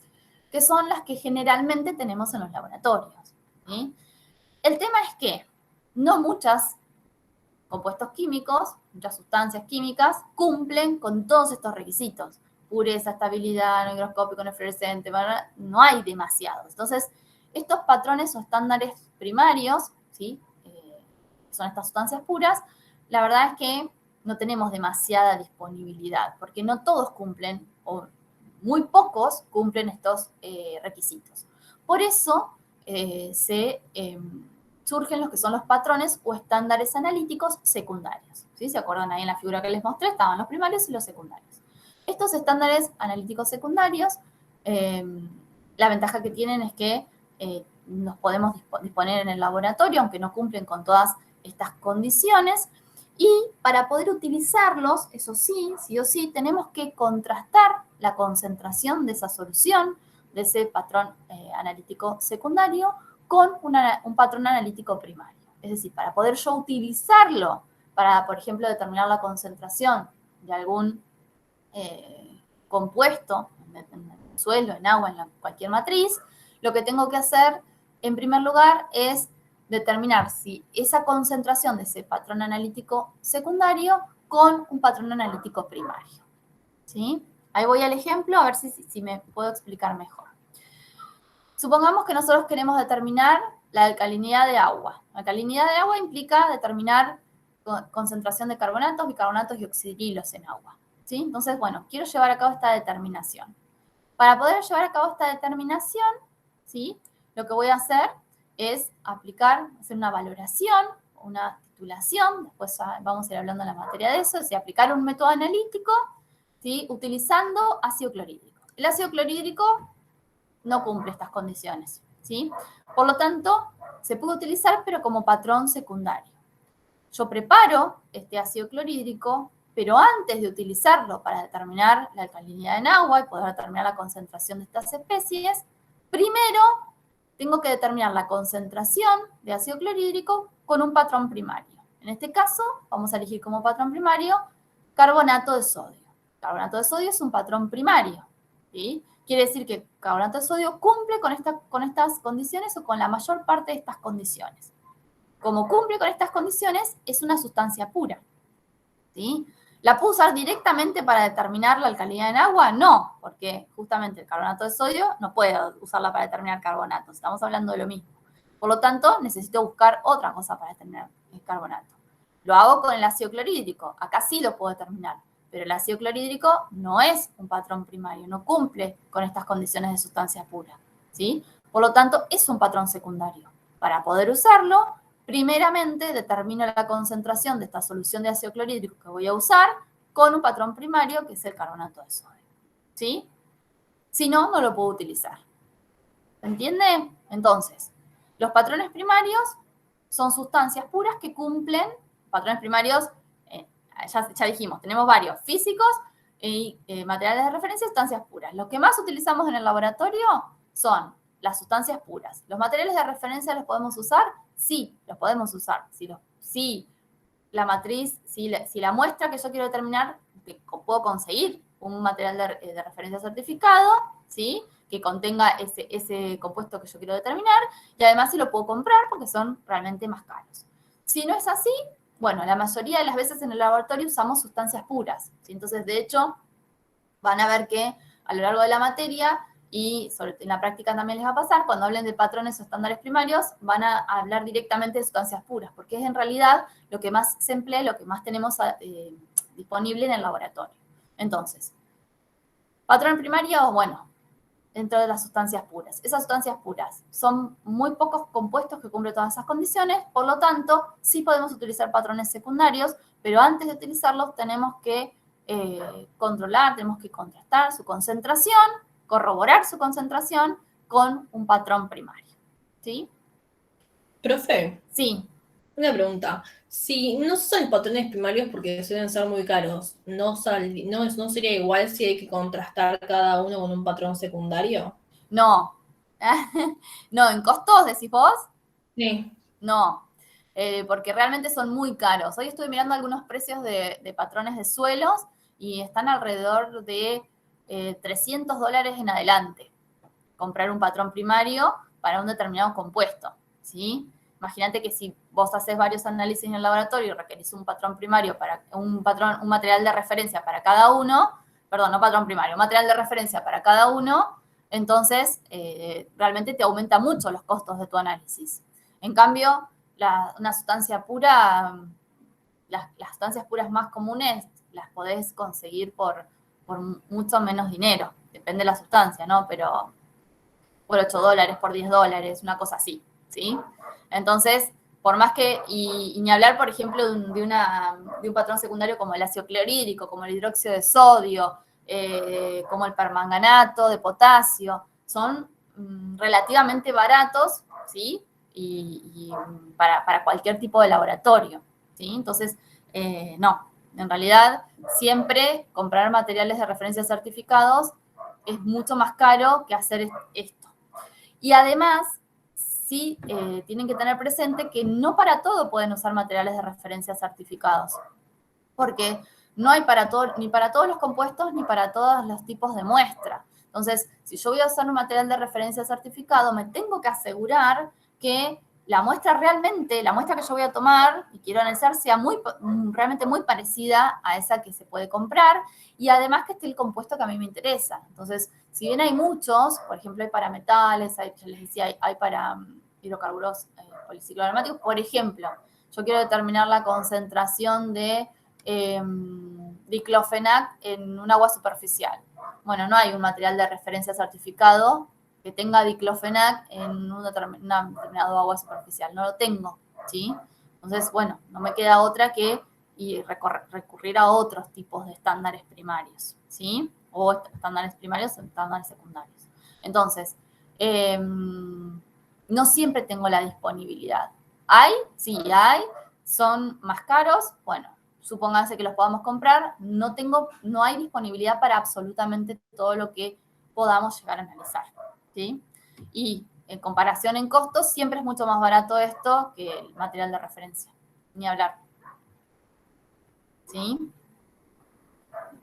que son las que generalmente tenemos en los laboratorios, ¿sí? El tema es que no muchos compuestos químicos, muchas sustancias químicas, cumplen con todos estos requisitos. Pureza, estabilidad, no higroscópico, no fluorescente, no hay demasiados. Entonces, estos patrones o estándares primarios, ¿sí? Son estas sustancias puras, la verdad es que no tenemos demasiada disponibilidad, porque no todos cumplen, o muy pocos cumplen estos requisitos. Por eso surgen los que son los patrones o estándares analíticos secundarios, ¿sí? ¿Se acuerdan ahí en la figura que les mostré? Estaban los primarios y los secundarios. Estos estándares analíticos secundarios, la ventaja que tienen es que nos podemos disponer en el laboratorio, aunque no cumplen con todas estas condiciones, y para poder utilizarlos, eso sí o sí, tenemos que contrastar la concentración de esa solución, de ese patrón analítico secundario, con un patrón analítico primario. Es decir, para poder yo utilizarlo para, por ejemplo, determinar la concentración de algún compuesto en el suelo, en agua, en cualquier matriz, lo que tengo que hacer, en primer lugar, es determinar si esa concentración de ese patrón analítico secundario con un patrón analítico primario, ¿sí? Ahí voy al ejemplo, a ver si me puedo explicar mejor. Supongamos que nosotros queremos determinar la alcalinidad de agua. La alcalinidad de agua implica determinar concentración de carbonatos, bicarbonatos y oxidrilos en agua, ¿sí? Entonces, bueno, quiero llevar a cabo esta determinación. Para poder llevar a cabo esta determinación, ¿sí? Lo que voy a hacer es hacer una valoración, una titulación, después vamos a ir hablando en la materia de eso, es decir, aplicar un método analítico, ¿sí? Utilizando ácido clorhídrico. El ácido clorhídrico no cumple estas condiciones, ¿sí? Por lo tanto, se puede utilizar, pero como patrón secundario. Yo preparo este ácido clorhídrico, pero antes de utilizarlo para determinar la alcalinidad en agua y poder determinar la concentración de estas especies, primero tengo que determinar la concentración de ácido clorhídrico con un patrón primario. En este caso, vamos a elegir como patrón primario carbonato de sodio. Carbonato de sodio es un patrón primario, ¿sí? Quiere decir que carbonato de sodio cumple con estas condiciones o con la mayor parte de estas condiciones. Como cumple con estas condiciones, es una sustancia pura, ¿sí? ¿La puedo usar directamente para determinar la alcalinidad en agua? No, porque justamente el carbonato de sodio no puedo usarla para determinar carbonatos. Estamos hablando de lo mismo. Por lo tanto, necesito buscar otra cosa para determinar el carbonato. Lo hago con el ácido clorhídrico. Acá sí lo puedo determinar, pero el ácido clorhídrico no es un patrón primario, no cumple con estas condiciones de sustancia pura, ¿sí? Por lo tanto, es un patrón secundario. Para poder usarlo, primeramente determino la concentración de esta solución de ácido clorhídrico que voy a usar con un patrón primario que es el carbonato de sodio, ¿sí? Si no, no lo puedo utilizar. ¿Se entiende? Entonces, los patrones primarios son sustancias puras que cumplen, patrones primarios, ya dijimos, tenemos varios, físicos y materiales de referencia y sustancias puras. Lo que más utilizamos en el laboratorio son las sustancias puras. ¿Los materiales de referencia los podemos usar? Sí, los podemos usar. Si la matriz, si la muestra que yo quiero determinar, puedo conseguir un material de referencia certificado, ¿sí? Que contenga ese compuesto que yo quiero determinar, y además si lo puedo comprar porque son realmente más caros. Si no es así, bueno, la mayoría de las veces en el laboratorio usamos sustancias puras, ¿sí? Entonces, de hecho, van a ver que a lo largo de la materia y en la práctica también les va a pasar, cuando hablen de patrones o estándares primarios, van a hablar directamente de sustancias puras, porque es en realidad lo que más se emplea, lo que más tenemos disponible en el laboratorio. Entonces, patrón primario, bueno, dentro de las sustancias puras. Esas sustancias puras son muy pocos compuestos que cumplen todas esas condiciones, por lo tanto, sí podemos utilizar patrones secundarios, pero antes de utilizarlos tenemos que controlar, tenemos que contrastar su concentración, corroborar su concentración con un patrón primario, ¿sí? Profe, Sí, una pregunta. Si no son patrones primarios porque suelen ser muy caros, ¿no sería igual si hay que contrastar cada uno con un patrón secundario? no. No, ¿en costos decís vos? Sí. No, porque realmente son muy caros. Hoy estuve mirando algunos precios de patrones de suelos y están alrededor de $300 en adelante. Comprar un patrón primario para un determinado compuesto, ¿sí? Imagínate que si vos haces varios análisis en el laboratorio y requerís un patrón primario para un material de referencia para cada uno, perdón, no patrón primario, un material de referencia para cada uno, entonces realmente te aumenta mucho los costos de tu análisis. En cambio, una sustancia pura, las sustancias puras más comunes las podés conseguir por mucho menos dinero. Depende de la sustancia, ¿no? Pero por $8, por $10, una cosa así, ¿sí? Entonces, por más que, y ni hablar, por ejemplo, de un patrón secundario como el ácido clorhídrico, como el hidróxido de sodio, como el permanganato de potasio, son relativamente baratos, ¿sí? Y para cualquier tipo de laboratorio, ¿sí? Entonces, no, en realidad siempre comprar materiales de referencia certificados es mucho más caro que hacer esto. Y además, sí tienen que tener presente que no para todo pueden usar materiales de referencia certificados, porque no hay para todo, ni para todos los compuestos ni para todos los tipos de muestra. Entonces, si yo voy a usar un material de referencia certificado, me tengo que asegurar que la muestra realmente, la muestra que yo voy a tomar y quiero analizar, sea realmente muy parecida a esa que se puede comprar y además que esté el compuesto que a mí me interesa. Entonces, si bien hay muchos, por ejemplo, hay para metales, ya les decía, hay para hidrocarburos policicloaromáticos, por ejemplo, yo quiero determinar la concentración de diclofenac en un agua superficial. Bueno, no hay un material de referencia certificado que tenga diclofenac en una determinada agua superficial. No lo tengo, ¿sí? Entonces, bueno, no me queda otra que recurrir a otros tipos de estándares primarios, ¿sí? O estándares primarios o estándares secundarios. Entonces, no siempre tengo la disponibilidad. ¿Hay? Sí, hay. ¿Son más caros? Bueno, supónganse que los podamos comprar. No hay disponibilidad para absolutamente todo lo que podamos llegar a analizar, ¿sí? Y en comparación en costos, siempre es mucho más barato esto que el material de referencia. Ni hablar. ¿Sí?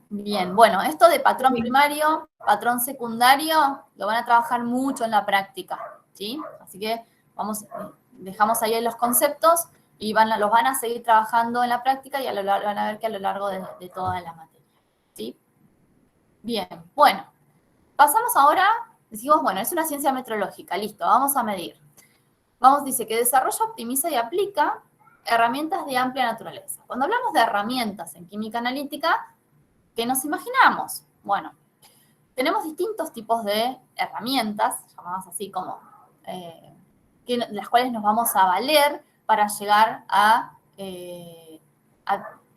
Bien, bueno, esto de patrón primario, patrón secundario, lo van a trabajar mucho en la práctica, ¿sí? Así que dejamos ahí los conceptos y los van a seguir trabajando en la práctica y van a ver que a lo largo de toda la materia, ¿sí? Bien, bueno, pasamos ahora, decimos, bueno, es una ciencia metrológica, listo, vamos a medir. Dice que desarrolla, optimiza y aplica herramientas de amplia naturaleza. Cuando hablamos de herramientas en química analítica, ¿qué nos imaginamos? Bueno, tenemos distintos tipos de herramientas, llamadas así como, las cuales nos vamos a valer para llegar a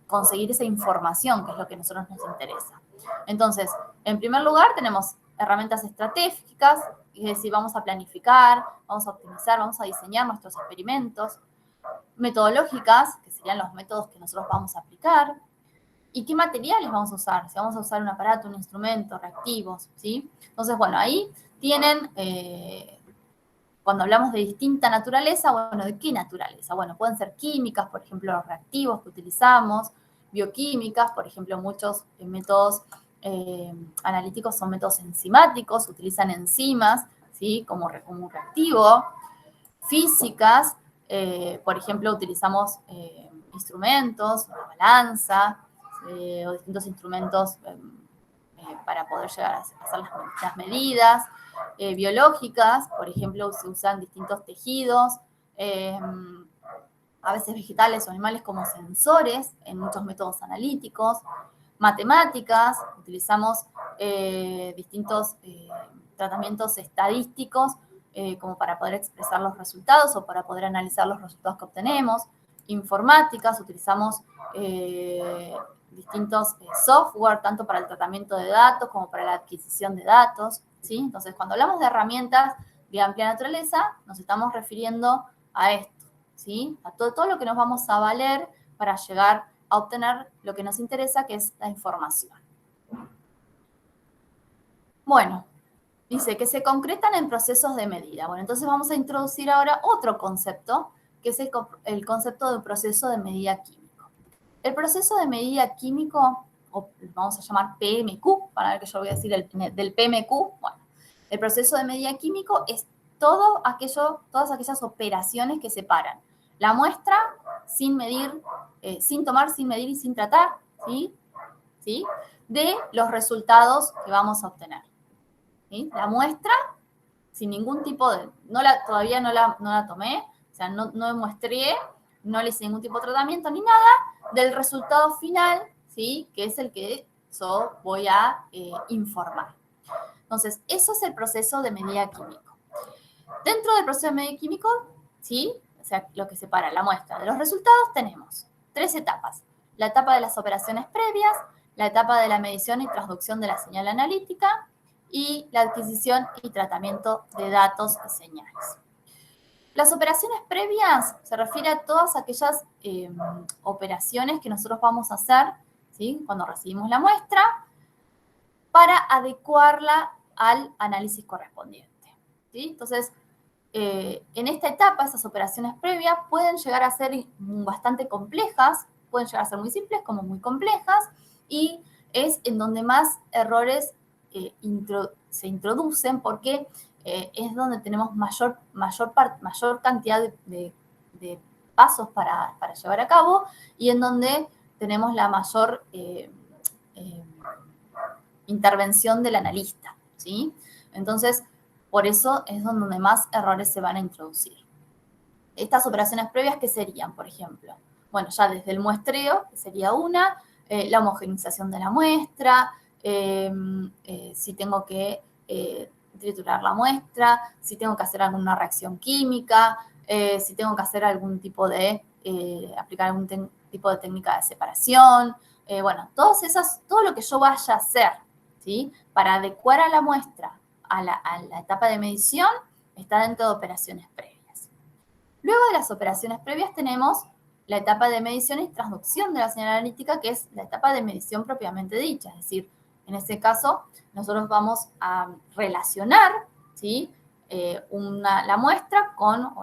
conseguir esa información, que es lo que a nosotros nos interesa. Entonces, en primer lugar, tenemos herramientas estratégicas, es decir, vamos a planificar, vamos a optimizar, vamos a diseñar nuestros experimentos. Metodológicas, que serían los métodos que nosotros vamos a aplicar. ¿Y qué materiales vamos a usar? Si vamos a usar un aparato, un instrumento, reactivos, ¿sí? Entonces, bueno, ahí tienen, cuando hablamos de distinta naturaleza, bueno, ¿de qué naturaleza? Bueno, pueden ser químicas, por ejemplo, los reactivos que utilizamos, bioquímicas, por ejemplo, muchos métodos analíticos son métodos enzimáticos, utilizan enzimas, ¿sí? Como un reactivo. Físicas, por ejemplo, utilizamos instrumentos, una balanza, o distintos instrumentos para poder llegar a hacer las medidas. Biológicas, por ejemplo, se usan distintos tejidos, a veces vegetales o animales como sensores en muchos métodos analíticos. Matemáticas, utilizamos distintos tratamientos estadísticos como para poder expresar los resultados o para poder analizar los resultados que obtenemos. Informáticas, utilizamos distintos software, tanto para el tratamiento de datos como para la adquisición de datos, ¿sí? Entonces, cuando hablamos de herramientas de amplia naturaleza, nos estamos refiriendo a esto, ¿sí? A todo lo que nos vamos a valer para llegar a obtener lo que nos interesa, que es la información. Bueno, dice que se concretan en procesos de medida. Bueno, entonces vamos a introducir ahora otro concepto, que es el concepto de un proceso de medida químico. El proceso de medida químico, o vamos a llamar PMQ, para ver que yo voy a decir del PMQ, bueno, el proceso de medida químico es todas aquellas operaciones que separan la muestra sin medir, sin tomar, sin medir y sin tratar, ¿sí? De los resultados que vamos a obtener. ¿Sí? La muestra, sin ningún tipo de... todavía no la tomé, o sea, no muestré, no le hice ningún tipo de tratamiento ni nada, del resultado final, ¿sí? Que es el que yo voy a informar. Entonces, eso es el proceso de medida químico. Dentro del proceso de medida químico, ¿sí? O sea, lo que separa la muestra de los resultados, tenemos 3 etapas. La etapa de las operaciones previas, la etapa de la medición y transducción de la señal analítica y la adquisición y tratamiento de datos y señales. Las operaciones previas se refiere a todas aquellas operaciones que nosotros vamos a hacer, ¿sí? Cuando recibimos la muestra, para adecuarla al análisis correspondiente, ¿sí? Entonces, en esta etapa, esas operaciones previas pueden llegar a ser bastante complejas, pueden llegar a ser muy simples como muy complejas, y es en donde más errores se introducen, porque es donde tenemos mayor cantidad de pasos para llevar a cabo, y en donde tenemos la mayor intervención del analista, ¿sí? Entonces, por eso es donde más errores se van a introducir. Estas operaciones previas, ¿qué serían, por ejemplo? Bueno, ya desde el muestreo, que sería una, la homogeneización de la muestra, si tengo que triturar la muestra, si tengo que hacer alguna reacción química, si tengo que hacer algún tipo de, aplicar algún tipo de técnica de separación, bueno, todo lo que yo vaya a hacer, ¿sí? Para adecuar a la muestra a la etapa de medición, está dentro de operaciones previas. Luego de las operaciones previas tenemos la etapa de medición y transducción de la señal analítica, que es la etapa de medición propiamente dicha. Es decir, en este caso, nosotros vamos a relacionar, ¿sí? La muestra con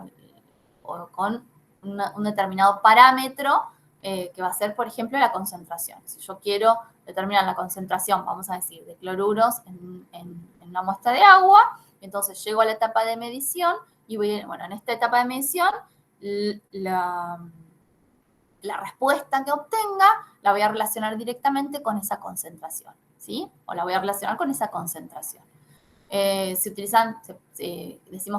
un determinado parámetro que va a ser, por ejemplo, la concentración. Si yo quiero determinar la concentración, vamos a decir, de cloruros en una muestra de agua, entonces llego a la etapa de medición y en esta etapa de medición, la respuesta que obtenga la voy a relacionar directamente con esa concentración, ¿sí? O la voy a relacionar con esa concentración. Decimos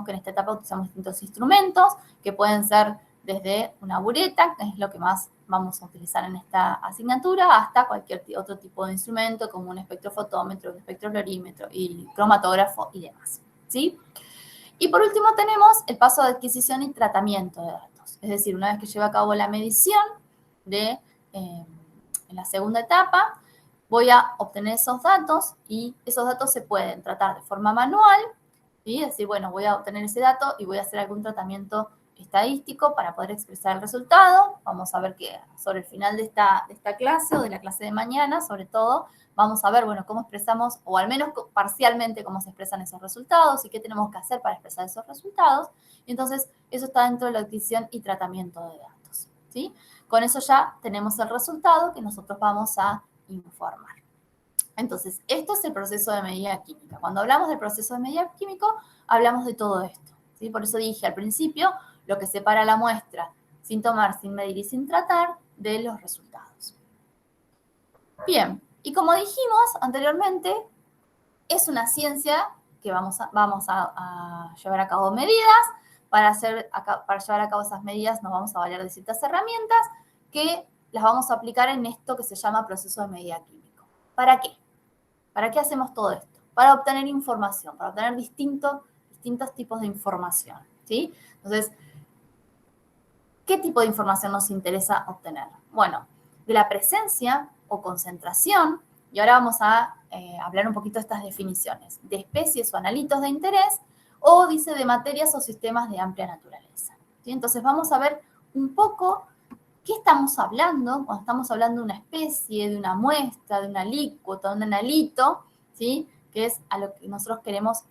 que en esta etapa utilizamos distintos instrumentos que pueden ser desde una bureta, que es lo que más vamos a utilizar en esta asignatura, hasta cualquier otro tipo de instrumento como un espectrofotómetro, un espectrofluorímetro y cromatógrafo y demás, ¿sí? Y por último tenemos el paso de adquisición y tratamiento de datos. Es decir, una vez que lleve a cabo la medición en la segunda etapa, voy a obtener esos datos y esos datos se pueden tratar de forma manual, ¿sí? Es decir, bueno, voy a obtener ese dato y voy a hacer algún tratamiento estadístico para poder expresar el resultado. Vamos a ver que sobre el final de esta clase o de la clase de mañana, sobre todo, vamos a ver, bueno, cómo expresamos, o al menos parcialmente cómo se expresan esos resultados y qué tenemos que hacer para expresar esos resultados. Y entonces, eso está dentro de la adquisición y tratamiento de datos, ¿sí? Con eso ya tenemos el resultado que nosotros vamos a informar. Entonces, esto es el proceso de medida química. Cuando hablamos del proceso de medida químico, hablamos de todo esto, ¿sí? Por eso dije al principio lo que separa la muestra sin tomar, sin medir y sin tratar de los resultados. Bien, y como dijimos anteriormente, es una ciencia que vamos a llevar a cabo medidas. Para llevar a cabo esas medidas nos vamos a valer de ciertas herramientas que las vamos a aplicar en esto que se llama proceso de medida químico. ¿Para qué? ¿Para qué hacemos todo esto? Para obtener información, para obtener distintos tipos de información, ¿sí? Entonces, ¿qué tipo de información nos interesa obtener? Bueno, de la presencia o concentración, y ahora vamos a hablar un poquito de estas definiciones, de especies o analitos de interés, o dice de materias o sistemas de amplia naturaleza, ¿sí? Entonces vamos a ver un poco qué estamos hablando cuando estamos hablando de una especie, de una muestra, de una alícuota, de un analito, ¿sí? Que es a lo que nosotros queremos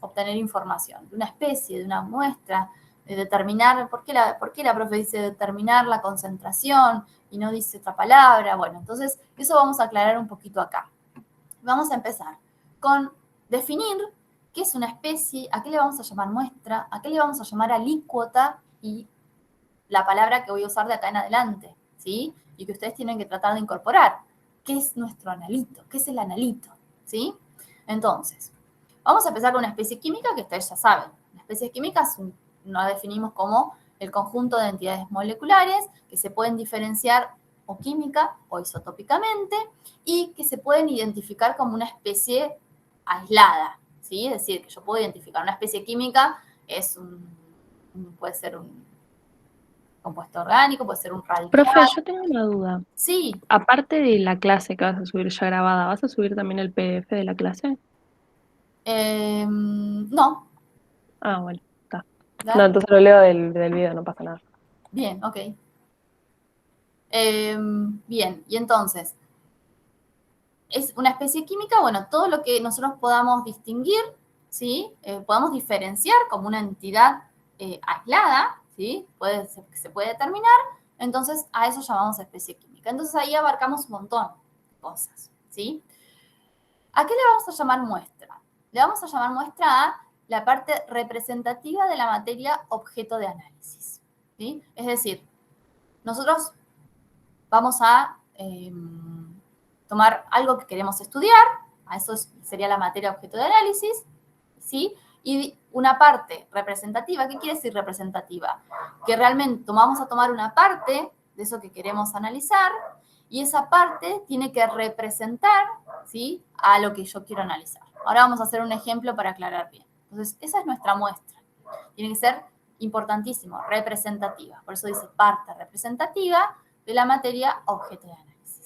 obtener información. De una especie, de una muestra, de determinar, ¿por qué la profe dice determinar la concentración y no dice otra palabra? Bueno, entonces eso vamos a aclarar un poquito acá. Vamos a empezar con definir qué es una especie, a qué le vamos a llamar muestra, a qué le vamos a llamar alícuota y la palabra que voy a usar de acá en adelante, ¿sí? Y que ustedes tienen que tratar de incorporar. ¿Qué es nuestro analito? ¿Qué es el analito? ¿Sí? Entonces, vamos a empezar con una especie química que ustedes ya saben. Una especie química nos definimos como el conjunto de entidades moleculares que se pueden diferenciar o química o isotópicamente y que se pueden identificar como una especie aislada, ¿sí? Es decir, que yo puedo identificar una especie química, puede ser un compuesto orgánico, puede ser un radical. Profe, yo tengo una duda. Sí. Aparte de la clase que vas a subir ya grabada, ¿vas a subir también el PDF de la clase? No. Ah, bueno, está. ¿Verdad? No, entonces lo leo del video, no pasa nada. Bien, ok. Bien, y entonces, es una especie química, bueno, todo lo que nosotros podamos distinguir, ¿sí? Podamos diferenciar como una entidad aislada, ¿sí? Se puede determinar, entonces a eso llamamos especie química. Entonces ahí abarcamos un montón de cosas, ¿sí? ¿A qué le vamos a llamar muestra? Le vamos a llamar muestra a la parte representativa de la materia objeto de análisis, ¿sí? Es decir, nosotros vamos a tomar algo que queremos estudiar, a eso sería la materia objeto de análisis, ¿sí? Y una parte representativa, ¿qué quiere decir representativa? Que realmente vamos a tomar una parte de eso que queremos analizar y esa parte tiene que representar, ¿sí? A lo que yo quiero analizar. Ahora vamos a hacer un ejemplo para aclarar bien. Entonces, esa es nuestra muestra. Tiene que ser importantísimo, representativa. Por eso dice parte representativa de la materia objeto de análisis.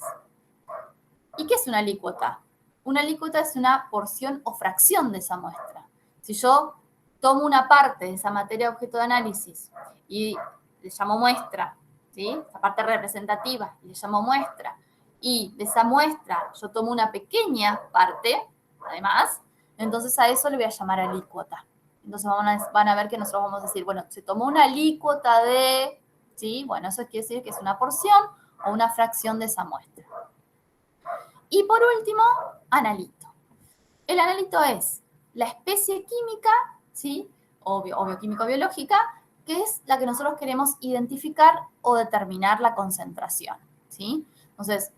¿Y qué es una alícuota? Una alícuota es una porción o fracción de esa muestra. Si yo tomo una parte de esa materia objeto de análisis y le llamo muestra, ¿sí? Esa parte representativa, y le llamo muestra, y de esa muestra yo tomo una pequeña parte, además, entonces a eso le voy a llamar alícuota. Entonces van a ver que nosotros vamos a decir, bueno, se tomó una alícuota de, ¿sí? Bueno, eso quiere decir que es una porción o una fracción de esa muestra. Y por último, analito. El analito es la especie química, ¿sí? O bioquímico-biológica, que es la que nosotros queremos identificar o determinar la concentración, ¿sí? Entonces,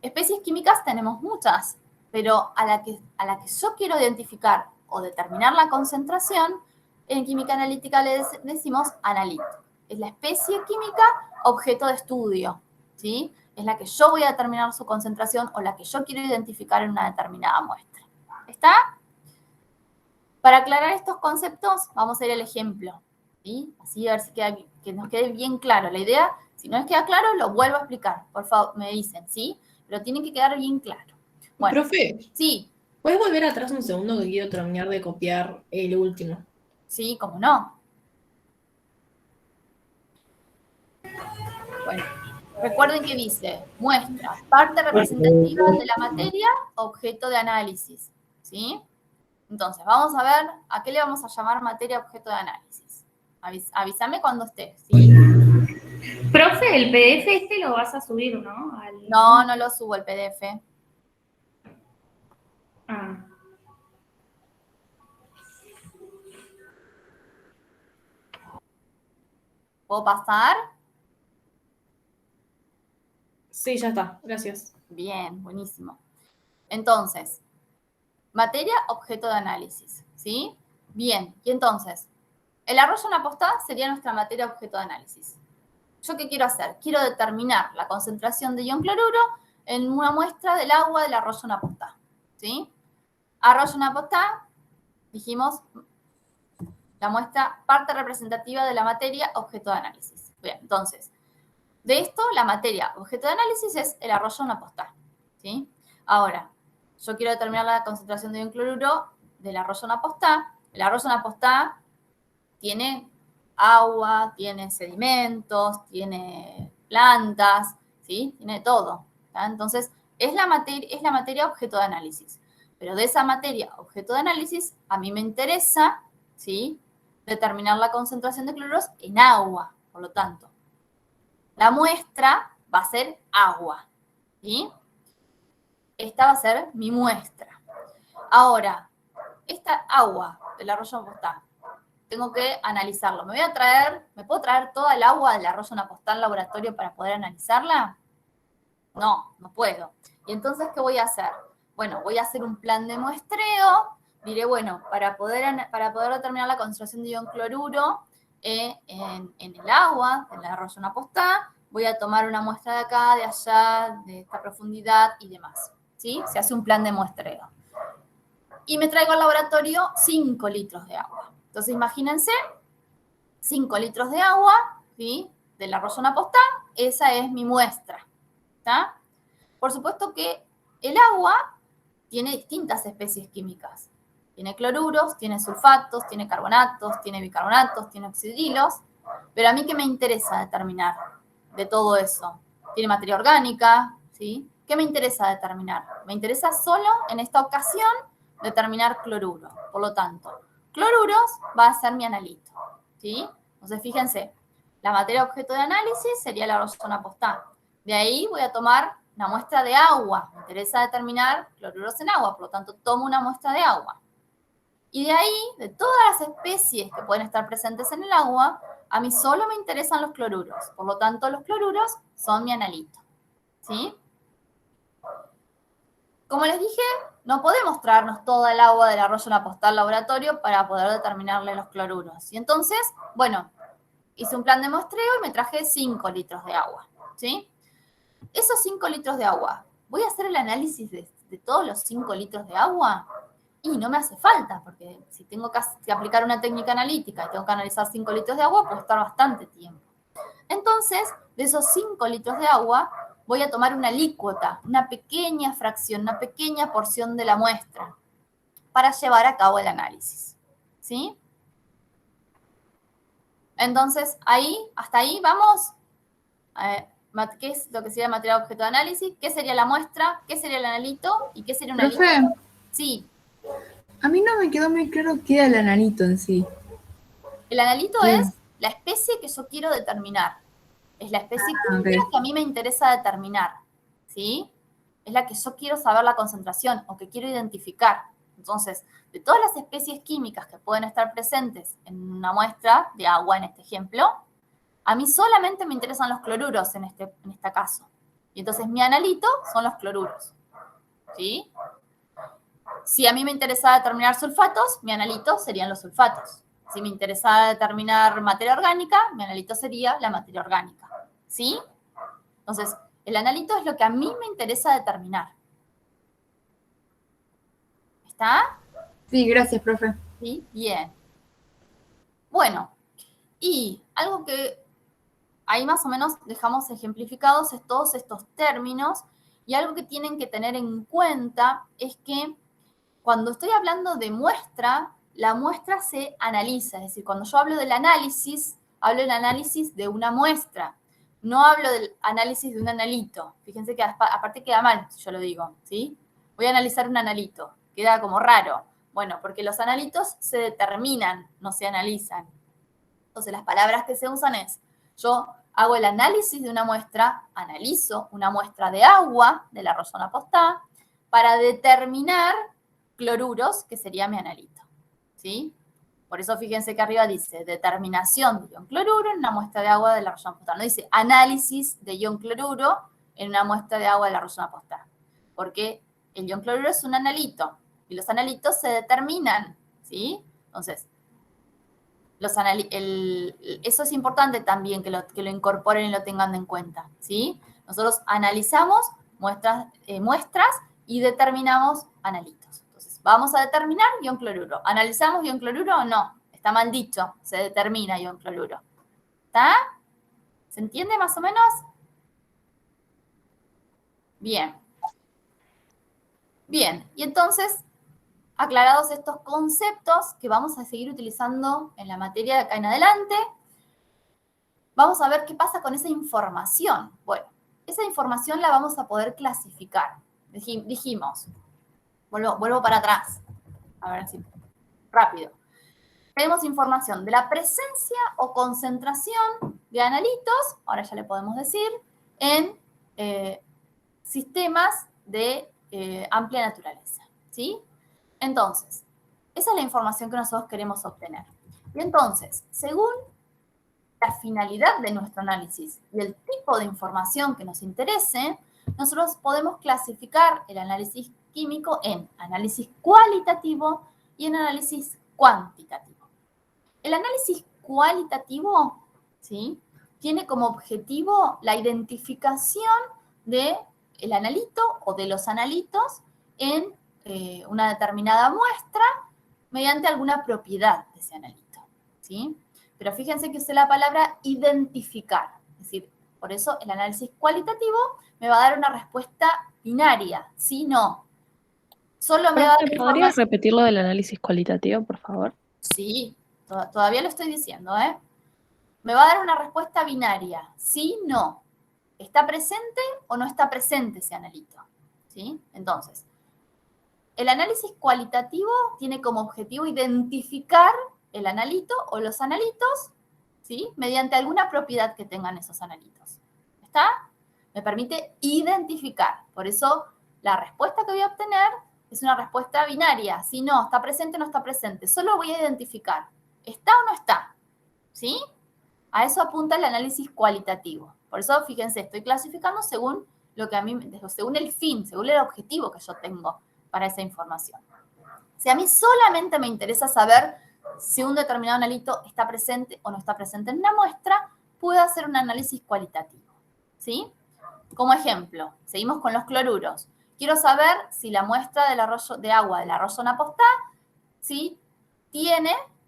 especies químicas tenemos muchas, pero a la que yo quiero identificar o determinar la concentración, en química analítica le decimos analito. Es la especie química objeto de estudio, ¿sí? Es la que yo voy a determinar su concentración o la que yo quiero identificar en una determinada muestra. ¿Está? Para aclarar estos conceptos, vamos a ir al ejemplo, ¿sí? Así a ver si que nos quede bien claro. La idea, si no les queda claro, lo vuelvo a explicar. Por favor, me dicen, ¿sí? Pero tiene que quedar bien claro. Bueno, profe, sí, ¿puedes volver atrás un segundo que quiero terminar de copiar el último? sí, cómo no. Bueno, recuerden que dice, muestra, parte representativa de la materia, objeto de análisis, ¿sí? Entonces, vamos a ver a qué le vamos a llamar materia objeto de análisis. Avísame cuando estés, ¿sí? Profe, el PDF este lo vas a subir, ¿no? No, no lo subo el PDF. Ah. ¿Puedo pasar? Sí, ya está, gracias. Bien, buenísimo. Entonces, materia objeto de análisis, ¿sí? Bien, y entonces, el arroyo en apostada sería nuestra materia objeto de análisis. ¿Yo qué quiero hacer? Quiero determinar la concentración de ion cloruro en una muestra del agua del arroyo en apostada, ¿sí? Arroyo en apostada, dijimos, la muestra parte representativa de la materia objeto de análisis. Bien, entonces, de esto, la materia objeto de análisis es el arroyo en apostada, ¿sí? Ahora, yo quiero determinar la concentración de ion cloruro del arroyo en apostada. El arroyo en apostada tiene agua, tiene sedimentos, tiene plantas, ¿sí? Tiene todo. ¿tá? Entonces, es la materia objeto de análisis. Pero de esa materia objeto de análisis, a mí me interesa, ¿sí? Determinar la concentración de cloruros en agua. Por lo tanto, la muestra va a ser agua, ¿sí? Esta va a ser mi muestra. Ahora, esta agua del arroyo Apostá, tengo que analizarlo. ¿Me puedo traer toda el agua del arroyo Apostá al laboratorio para poder analizarla? No, no puedo. ¿Y entonces qué voy a hacer? Bueno, voy a hacer un plan de muestreo. Diré, bueno, para poder determinar la concentración de ion cloruro en el agua, en el arroyo Apostá, voy a tomar una muestra de acá, de allá, de esta profundidad y demás. ¿Sí? Se hace un plan de muestreo. Y me traigo al laboratorio 5 litros de agua. Entonces, imagínense, 5 litros de agua, ¿sí? Del arroyo Apostá, esa es mi muestra. ¿Tá? Por supuesto que el agua tiene distintas especies químicas. Tiene cloruros, tiene sulfatos, tiene carbonatos, tiene bicarbonatos, tiene oxidrilos. Pero a mí, ¿qué me interesa determinar de todo eso? Tiene materia orgánica, ¿sí? ¿Qué me interesa determinar? Me interesa solo, en esta ocasión, determinar cloruro. Por lo tanto, cloruros va a ser mi analito, ¿sí? Entonces, fíjense, la materia objeto de análisis sería el arroyo Apostá. De ahí voy a tomar una muestra de agua. Me interesa determinar cloruros en agua, por lo tanto, tomo una muestra de agua. Y de ahí, de todas las especies que pueden estar presentes en el agua, a mí solo me interesan los cloruros. Por lo tanto, los cloruros son mi analito, ¿sí? Como les dije, no podemos traernos toda el agua del arroyo Apostá al laboratorio para poder determinarle los cloruros. Y entonces, bueno, hice un plan de muestreo y me traje 5 litros de agua, ¿sí? Esos 5 litros de agua, ¿voy a hacer el análisis de todos los 5 litros de agua? Y no me hace falta, porque si tengo que aplicar una técnica analítica y tengo que analizar 5 litros de agua, puedo estar bastante tiempo. Entonces, de esos 5 litros de agua, voy a tomar una alícuota, una pequeña fracción, una pequeña porción de la muestra, para llevar a cabo el análisis, ¿sí? Entonces, hasta ahí vamos. ¿Qué es lo que sería material objeto de análisis? ¿Qué sería la muestra? ¿Qué sería el analito? ¿Y qué sería un analito? Profe, Sí. a mí no me quedó muy claro qué era el analito en sí. El analito Bien. es la especie que yo quiero determinar. Es la especie ok. química que a mí me interesa determinar, ¿sí? Es la que yo quiero saber la concentración o que quiero identificar. Entonces, de todas las especies químicas que pueden estar presentes en una muestra de agua, en este ejemplo, a mí solamente me interesan los cloruros en este caso. Y entonces mi analito son los cloruros, ¿sí? Si a mí me interesaba determinar sulfatos, mi analito serían los sulfatos. Si me interesaba determinar materia orgánica, mi analito sería la materia orgánica, ¿sí? Entonces, el analito es lo que a mí me interesa determinar. ¿Está? Sí, gracias, profe. Sí, bien. Bueno, y algo que ahí más o menos dejamos ejemplificados es todos estos términos, y algo que tienen que tener en cuenta es que cuando estoy hablando de muestra, la muestra se analiza, es decir, cuando yo hablo del análisis, hablo del análisis de una muestra, no hablo del análisis de un analito. Fíjense que aparte queda mal si yo lo digo, ¿sí? Voy a analizar un analito, queda como raro. Bueno, porque los analitos se determinan, no se analizan. Entonces, las palabras que se usan es, yo hago el análisis de una muestra, analizo una muestra de agua del arroyo Apostá para determinar cloruros, que sería mi analito, ¿sí? Por eso fíjense que arriba dice determinación de ion cloruro en una muestra de agua del arroyo Apostá. No dice análisis de ion cloruro en una muestra de agua del arroyo Apostá. Porque el ion cloruro es un analito y los analitos se determinan, ¿sí? Entonces, eso es importante también que lo incorporen y lo tengan en cuenta, ¿sí? Nosotros analizamos muestras y determinamos analitos. Entonces, vamos a determinar ion cloruro. ¿Analizamos ion cloruro o no? Está mal dicho, se determina ion cloruro. ¿Está? ¿Se entiende más o menos? Bien. Bien, y entonces, aclarados estos conceptos que vamos a seguir utilizando en la materia de acá en adelante, vamos a ver qué pasa con esa información. Bueno, esa información la vamos a poder clasificar. Dijimos, vuelvo para atrás, a ver si, rápido. Tenemos información de la presencia o concentración de analitos, ahora ya le podemos decir, en sistemas de amplia naturaleza, ¿sí? Entonces, esa es la información que nosotros queremos obtener. Y entonces, según la finalidad de nuestro análisis y el tipo de información que nos interese, nosotros podemos clasificar el análisis químico en análisis cualitativo y en análisis cuantitativo. El análisis cualitativo, ¿sí?, tiene como objetivo la identificación del analito o de los analitos en una determinada muestra mediante alguna propiedad de ese analito, ¿sí? Pero fíjense que usé la palabra identificar, es decir, por eso el análisis cualitativo me va a dar una respuesta binaria, sí, no. Solo me va a dar ¿Podrías información. repetir lo del análisis cualitativo, por favor? Sí, todavía lo estoy diciendo, ¿eh? Me va a dar una respuesta binaria, sí, no. ¿Está presente o no está presente ese analito? ¿Sí? Entonces, el análisis cualitativo tiene como objetivo identificar el analito o los analitos, ¿sí?, mediante alguna propiedad que tengan esos analitos. ¿Está? Me permite identificar. Por eso, la respuesta que voy a obtener es una respuesta binaria. Si no, está presente o no está presente. Solo voy a identificar. ¿Está o no está? ¿Sí? A eso apunta el análisis cualitativo. Por eso, fíjense, estoy clasificando según lo que a mí, según el fin, según el objetivo que yo tengo para esa información. Si a mí solamente me interesa saber si un determinado analito está presente o no está presente en una muestra, puedo hacer un análisis cualitativo, ¿sí? Como ejemplo, seguimos con los cloruros. Quiero saber si la muestra de agua del arroyo Napostá, ¿sí?,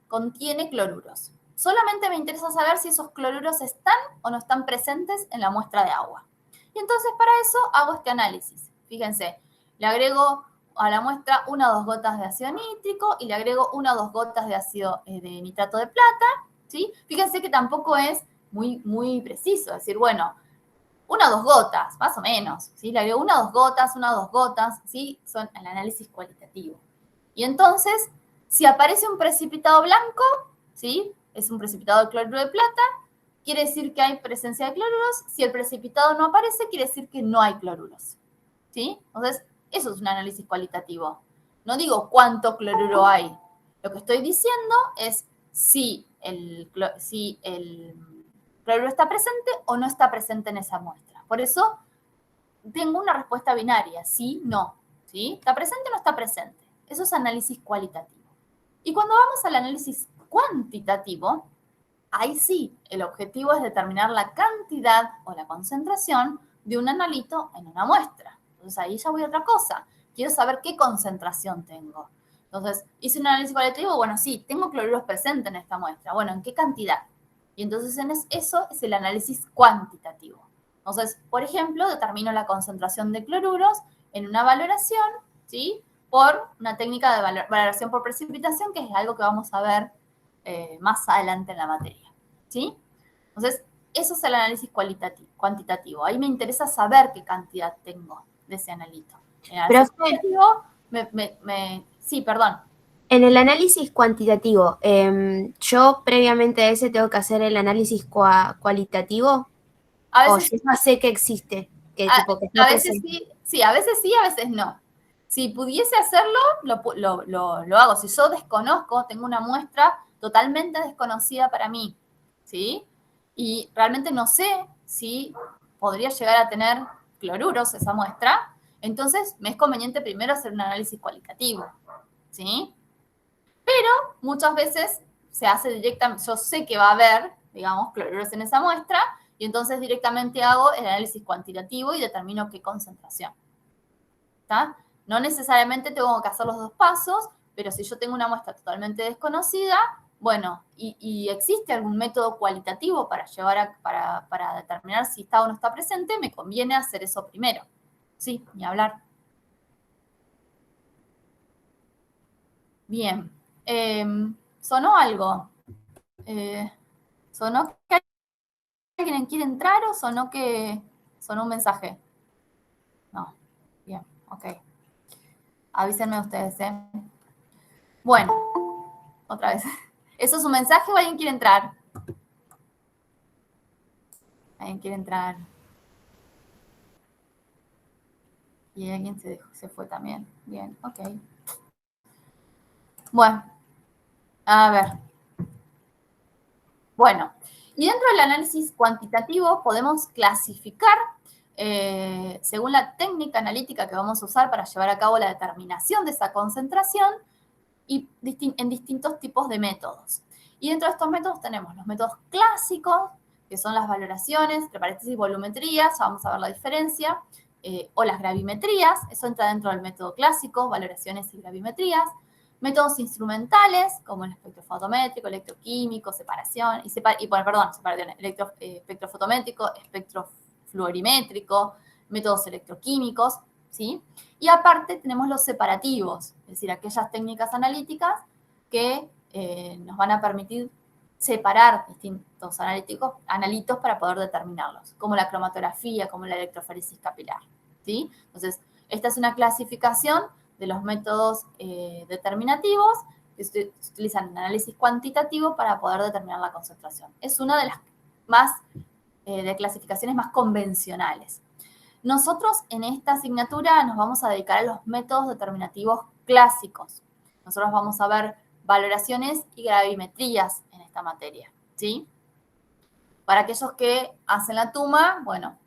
contiene cloruros. Solamente me interesa saber si esos cloruros están o no están presentes en la muestra de agua. Y entonces para eso hago este análisis. Fíjense, le agrego a la muestra 1 o 2 gotas de ácido nítrico y le agrego 1 o 2 gotas de ácido de nitrato de plata, ¿sí? Fíjense que tampoco es muy preciso, es decir, bueno, 1 o 2 gotas, más o menos, ¿sí? Le agrego 1 o 2 gotas, 1 o 2 gotas, ¿sí? Son el análisis cualitativo. Y entonces, si aparece un precipitado blanco, ¿sí?, es un precipitado de cloruro de plata, quiere decir que hay presencia de cloruros. Si el precipitado no aparece, quiere decir que no hay cloruros, ¿sí? Entonces, eso es un análisis cualitativo. No digo cuánto cloruro hay. Lo que estoy diciendo es si el cloruro está presente o no está presente en esa muestra. Por eso tengo una respuesta binaria, sí, no, ¿sí? ¿Está presente o no está presente? Eso es análisis cualitativo. Y cuando vamos al análisis cuantitativo, ahí sí, el objetivo es determinar la cantidad o la concentración de un analito en una muestra. Entonces ahí ya voy a otra cosa. Quiero saber qué concentración tengo. Entonces, hice un análisis cualitativo, bueno, sí, tengo cloruros presentes en esta muestra. Bueno, ¿en qué cantidad? Y entonces eso es el análisis cuantitativo. Entonces, por ejemplo, determino la concentración de cloruros en una valoración, ¿sí?, por una técnica de valoración por precipitación, que es algo que vamos a ver más adelante en la materia, ¿sí? Entonces, eso es el análisis cuantitativo. Ahí me interesa saber qué cantidad tengo de ese analito. En el análisis cuantitativo, sí, perdón. En el análisis cuantitativo, yo previamente a ese tengo que hacer el análisis cualitativo. A o veces, yo ya sé que existe. Que a veces sí, a veces no. Si pudiese hacerlo, lo hago. Si yo desconozco, tengo una muestra totalmente desconocida para mí, ¿sí? Y realmente no sé si podría llegar a tener cloruros esa muestra, entonces me es conveniente primero hacer un análisis cualitativo, ¿sí? Pero muchas veces se hace directamente, yo sé que va a haber, digamos, cloruros en esa muestra, y entonces directamente hago el análisis cuantitativo y determino qué concentración. ¿Está? No necesariamente tengo que hacer los 2 pasos, pero si yo tengo una muestra totalmente desconocida, bueno, y existe algún método cualitativo para para determinar si está o no está presente, me conviene hacer eso primero. Sí, ni hablar. Bien. ¿Sonó algo? ¿Sonó que alguien quiere entrar o sonó un mensaje? No. Bien, ok. Avísenme ustedes, ¿eh? Bueno, otra vez. ¿Eso es un mensaje o alguien quiere entrar? ¿Alguien quiere entrar? Y alguien se fue también. Bien, ok. Bueno, a ver. Bueno, y dentro del análisis cuantitativo podemos clasificar, según la técnica analítica que vamos a usar para llevar a cabo la determinación de esa concentración, y en distintos tipos de métodos. Y dentro de estos métodos tenemos los métodos clásicos, que son las valoraciones, entre paréntesis, volumetrías, vamos a ver la diferencia, o las gravimetrías, eso entra dentro del método clásico, valoraciones y gravimetrías. Métodos instrumentales, como el espectrofotométrico, electroquímico, separación, espectrofotométrico, espectrofluorimétrico, métodos electroquímicos, ¿sí? Y aparte tenemos los separativos, es decir, aquellas técnicas analíticas que nos van a permitir separar distintos analitos para poder determinarlos, como la cromatografía, como la electroforesis capilar, ¿sí? Entonces, esta es una clasificación de los métodos determinativos que se utilizan en análisis cuantitativo para poder determinar la concentración. Es una de las de clasificaciones más convencionales. Nosotros en esta asignatura nos vamos a dedicar a los métodos determinativos clásicos. Nosotros vamos a ver valoraciones y gravimetrías en esta materia, ¿sí? Para aquellos que hacen la TUMA, bueno,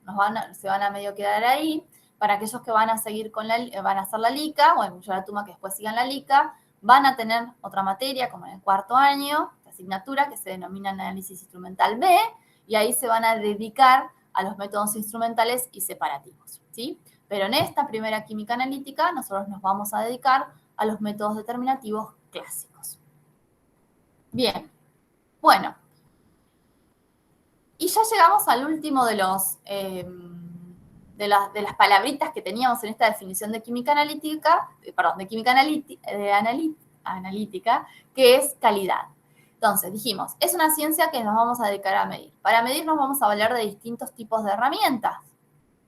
se van a medio quedar ahí. Para aquellos que van a seguir van a hacer la LICA, bueno, yo la TUMA que después sigan la LICA, van a tener otra materia, como en el cuarto año, de asignatura, que se denomina análisis instrumental B, y ahí se van a dedicar a los métodos instrumentales y separativos, ¿sí? Pero en esta primera química analítica nosotros nos vamos a dedicar a los métodos determinativos clásicos. Bien, bueno. Y ya llegamos al último de los de las palabritas que teníamos en esta definición de química analítica, analítica, que es calidad. Entonces, dijimos, es una ciencia que nos vamos a dedicar a medir. Para medir nos vamos a valer de distintos tipos de herramientas,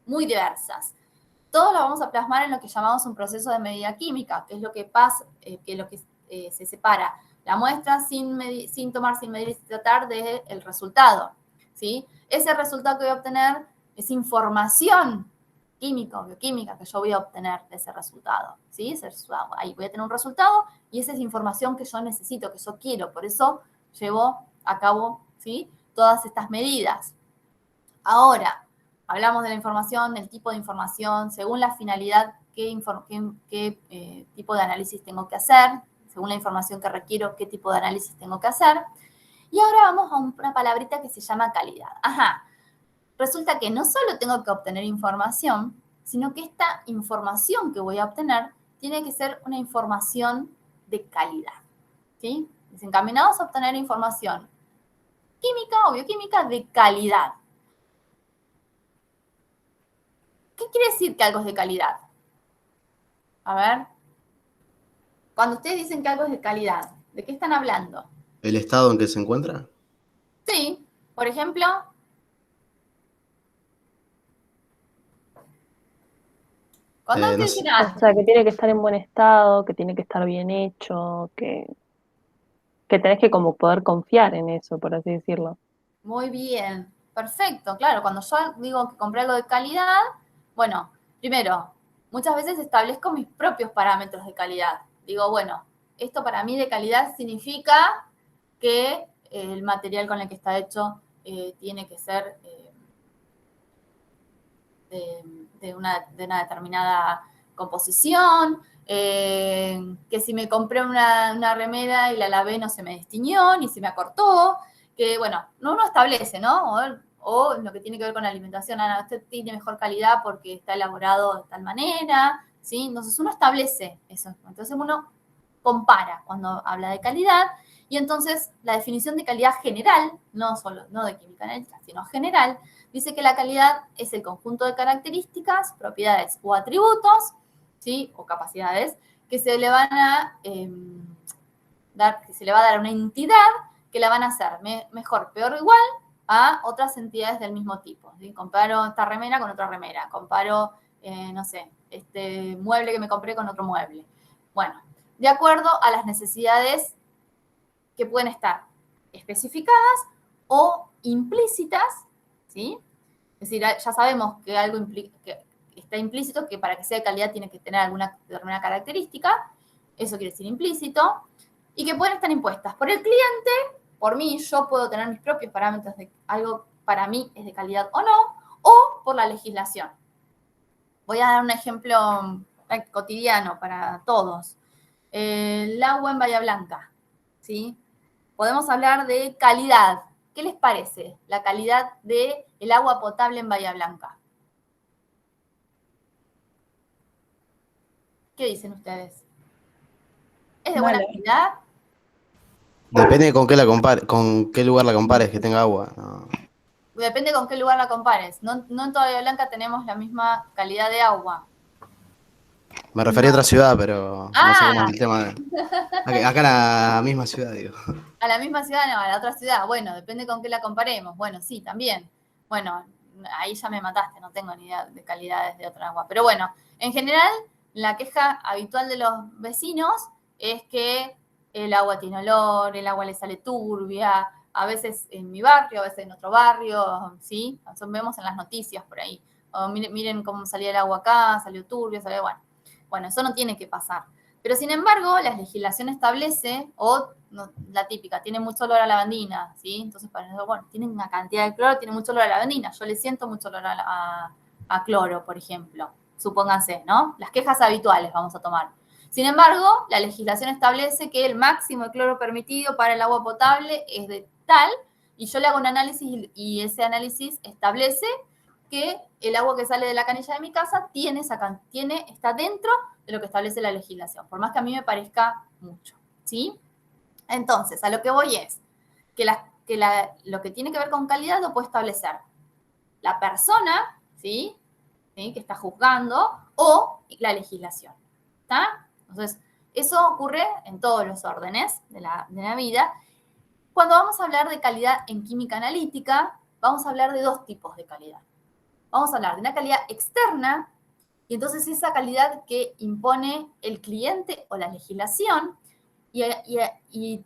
muy diversas. Todo lo vamos a plasmar en lo que llamamos un proceso de medida química, que es lo que pasa, se separa la muestra sin tomar, sin medir y sin tratar del resultado, ¿sí? Ese resultado que voy a obtener es información química o bioquímica que yo voy a obtener de ese resultado, ¿sí? Ahí voy a tener un resultado y esa es información que yo necesito, que yo quiero. Por eso llevo a cabo, ¿sí?, todas estas medidas. Ahora, hablamos de la información, del tipo de información, según la finalidad, qué tipo de análisis tengo que hacer, según la información que requiero, qué tipo de análisis tengo que hacer. Y ahora vamos a una palabrita que se llama calidad. Ajá. Resulta que no solo tengo que obtener información, sino que esta información que voy a obtener tiene que ser una información de calidad, ¿sí? Desencaminados a obtener información química o bioquímica de calidad. ¿Qué quiere decir que algo es de calidad? A ver. Cuando ustedes dicen que algo es de calidad, ¿de qué están hablando? ¿El estado en que se encuentra? Sí, por ejemplo... Cuando no sé. O sea, que tiene que estar en buen estado, que tiene que estar bien hecho, que tenés que como poder confiar en eso, por así decirlo. Muy bien, perfecto, claro, cuando yo digo que compré algo de calidad, bueno, primero, muchas veces establezco mis propios parámetros de calidad. Digo, bueno, esto para mí de calidad significa que el material con el que está hecho tiene que ser de una determinada composición, que si me compré una remera y la lavé no se me destiñó, ni se me acortó, que bueno, uno establece, ¿no? O lo que tiene que ver con la alimentación, usted tiene mejor calidad porque está elaborado de tal manera, ¿sí? Entonces uno establece eso. Entonces uno compara cuando habla de calidad, y entonces la definición de calidad general, no de química analítica, sino general, dice que la calidad es el conjunto de características, propiedades o atributos, ¿sí?, o capacidades que se le van a dar, que se le va a dar a una entidad que la van a hacer mejor, peor o igual a otras entidades del mismo tipo. ¿Sí? Comparo esta remera con otra remera, comparo, no sé, este mueble que me compré con otro mueble. Bueno, de acuerdo a las necesidades que pueden estar especificadas o implícitas, ¿sí? Es decir, ya sabemos que algo que está implícito, que para que sea de calidad tiene que tener alguna determinada característica, eso quiere decir implícito, y que pueden estar impuestas por el cliente, por mí, yo puedo tener mis propios parámetros de algo para mí es de calidad o no, o por la legislación. Voy a dar un ejemplo cotidiano para todos. El agua en Bahía Blanca, ¿sí? Podemos hablar de calidad. ¿Qué les parece la calidad del agua potable en Bahía Blanca? ¿Qué dicen ustedes? ¿Es de buena Mala. calidad? Depende con qué con qué lugar la compares, que tenga agua. No. Depende con qué lugar la compares. No en toda Bahía Blanca tenemos la misma calidad de agua. Me refería a otra ciudad, pero no sé cómo Ah, es el tema. Acá en la misma ciudad, digo. a la misma ciudad, no, a la otra ciudad. Bueno, depende con qué la comparemos. Bueno, sí, también. Bueno, ahí ya me mataste, no tengo ni idea de calidades de otra agua. Pero bueno, en general, la queja habitual de los vecinos es que el agua tiene olor, el agua le sale turbia, a veces en mi barrio, a veces en otro barrio, ¿sí? Eso vemos en las noticias por ahí. O miren cómo salía el agua acá, salió turbia, salió, bueno. Bueno, eso no tiene que pasar. Pero sin embargo, la legislación establece, o no, la típica, tiene mucho olor a lavandina, ¿sí? Entonces, para eso, bueno, tiene una cantidad de cloro, tiene mucho olor a lavandina. Yo le siento mucho olor a cloro, por ejemplo. Supónganse, ¿no? Las quejas habituales vamos a tomar. Sin embargo, la legislación establece que el máximo de cloro permitido para el agua potable es de tal, y yo le hago un análisis y ese análisis establece que el agua que sale de la canilla de mi casa está dentro de lo que establece la legislación, por más que a mí me parezca mucho, ¿sí? Entonces, a lo que voy es que, lo que tiene que ver con calidad lo puede establecer la persona, ¿sí? ¿Sí? Que está juzgando, o la legislación, ¿está? Entonces, eso ocurre en todos los órdenes de la vida. Cuando vamos a hablar de calidad en química analítica, vamos a hablar de dos tipos de calidad. Vamos a hablar de una calidad externa, y entonces esa calidad que impone el cliente o la legislación, y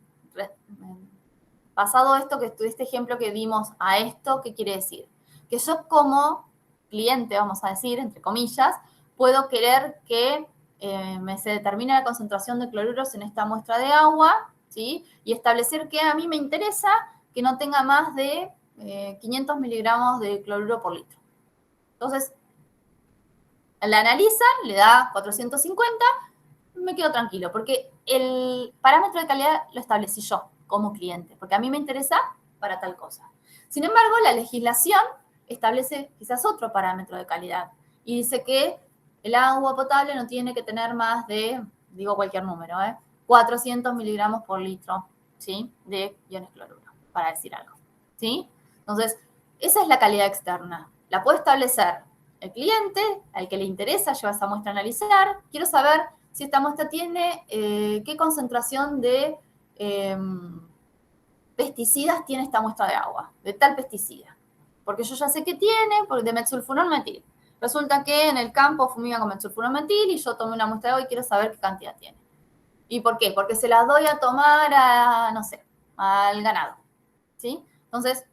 pasado esto, este ejemplo que dimos a esto, ¿qué quiere decir? Que yo como cliente, vamos a decir, entre comillas, puedo querer que se determine la concentración de cloruros en esta muestra de agua, ¿sí? Y establecer que a mí me interesa que no tenga más de 500 miligramos de cloruro por litro. Entonces, la analiza, le da 450, me quedo tranquilo, porque el parámetro de calidad lo establecí yo como cliente, porque a mí me interesa para tal cosa. Sin embargo, la legislación establece quizás otro parámetro de calidad y dice que el agua potable no tiene que tener más de, digo cualquier número, 400 miligramos por litro, ¿sí? De iones cloruro, para decir algo, ¿sí? Entonces, esa es la calidad externa. La puede establecer el cliente, al que le interesa llevar esa muestra a analizar. Quiero saber si esta muestra tiene, qué concentración de pesticidas tiene esta muestra de agua, de tal pesticida. Porque yo ya sé que tiene, de metsulfuronmetil. Resulta que en el campo fumigan con metsulfuronmetil y yo tomé una muestra de agua y quiero saber qué cantidad tiene. ¿Y por qué? Porque se las doy a tomar a, no sé, al ganado, ¿sí? Entonces,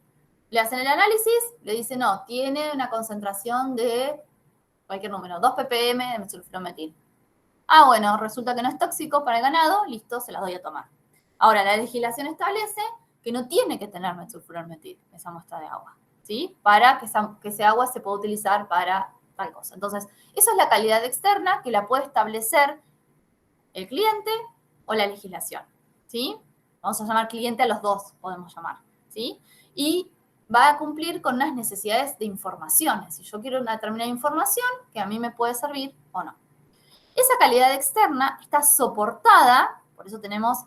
le hacen el análisis, le dicen, no, tiene una concentración de cualquier número, 2 ppm de metsulfuronmetil. Ah, bueno, resulta que no es tóxico para el ganado, listo, se las doy a tomar. Ahora, la legislación establece que no tiene que tener metsulfuronmetil esa muestra de agua, ¿sí? Para que ese agua se pueda utilizar para tal cosa. Entonces, eso es la calidad externa que la puede establecer el cliente o la legislación, ¿sí? Vamos a llamar cliente a los dos, podemos llamar, ¿sí? Y va a cumplir con unas necesidades de informaciones. Si yo quiero una determinada información, que a mí me puede servir o no. Esa calidad externa está soportada, por eso tenemos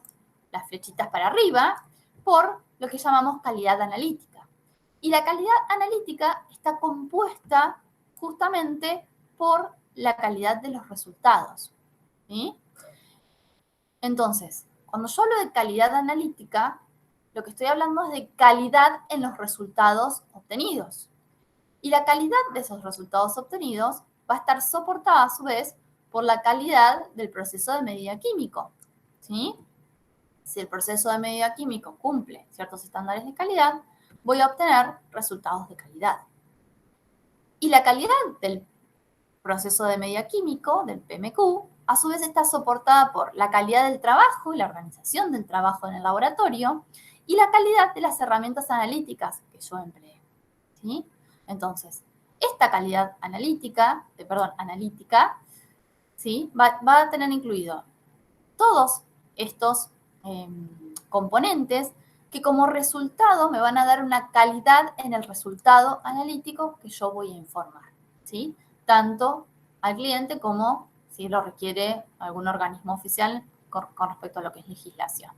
las flechitas para arriba, por lo que llamamos calidad analítica. Y la calidad analítica está compuesta justamente por la calidad de los resultados, ¿sí? Entonces, cuando yo hablo de calidad analítica, lo que estoy hablando es de calidad en los resultados obtenidos. Y la calidad de esos resultados obtenidos va a estar soportada a su vez por la calidad del proceso de medida químico, ¿sí? Si el proceso de medida químico cumple ciertos estándares de calidad, voy a obtener resultados de calidad. Y la calidad del proceso de medida químico, del PMQ, a su vez está soportada por la calidad del trabajo y la organización del trabajo en el laboratorio y la calidad de las herramientas analíticas que yo empleé, ¿sí? Entonces, esta calidad analítica, ¿sí? va a tener incluido todos estos componentes que como resultado me van a dar una calidad en el resultado analítico que yo voy a informar, ¿sí? Tanto al cliente como si lo requiere algún organismo oficial con respecto a lo que es legislación.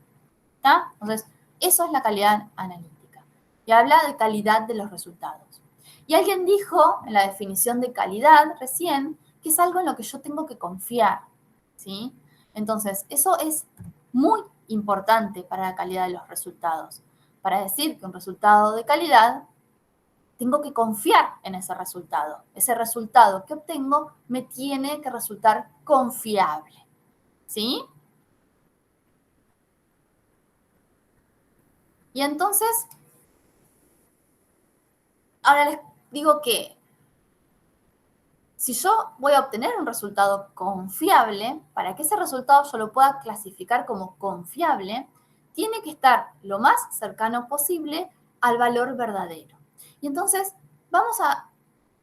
¿Está? Entonces, eso es la calidad analítica. Y habla de calidad de los resultados. Y alguien dijo en la definición de calidad recién que es algo en lo que yo tengo que confiar, ¿sí? Entonces, eso es muy importante para la calidad de los resultados. Para decir que un resultado de calidad, tengo que confiar en ese resultado. Ese resultado que obtengo me tiene que resultar confiable, ¿sí? Y entonces, ahora les digo que si yo voy a obtener un resultado confiable, para que ese resultado yo lo pueda clasificar como confiable, tiene que estar lo más cercano posible al valor verdadero. Y entonces vamos a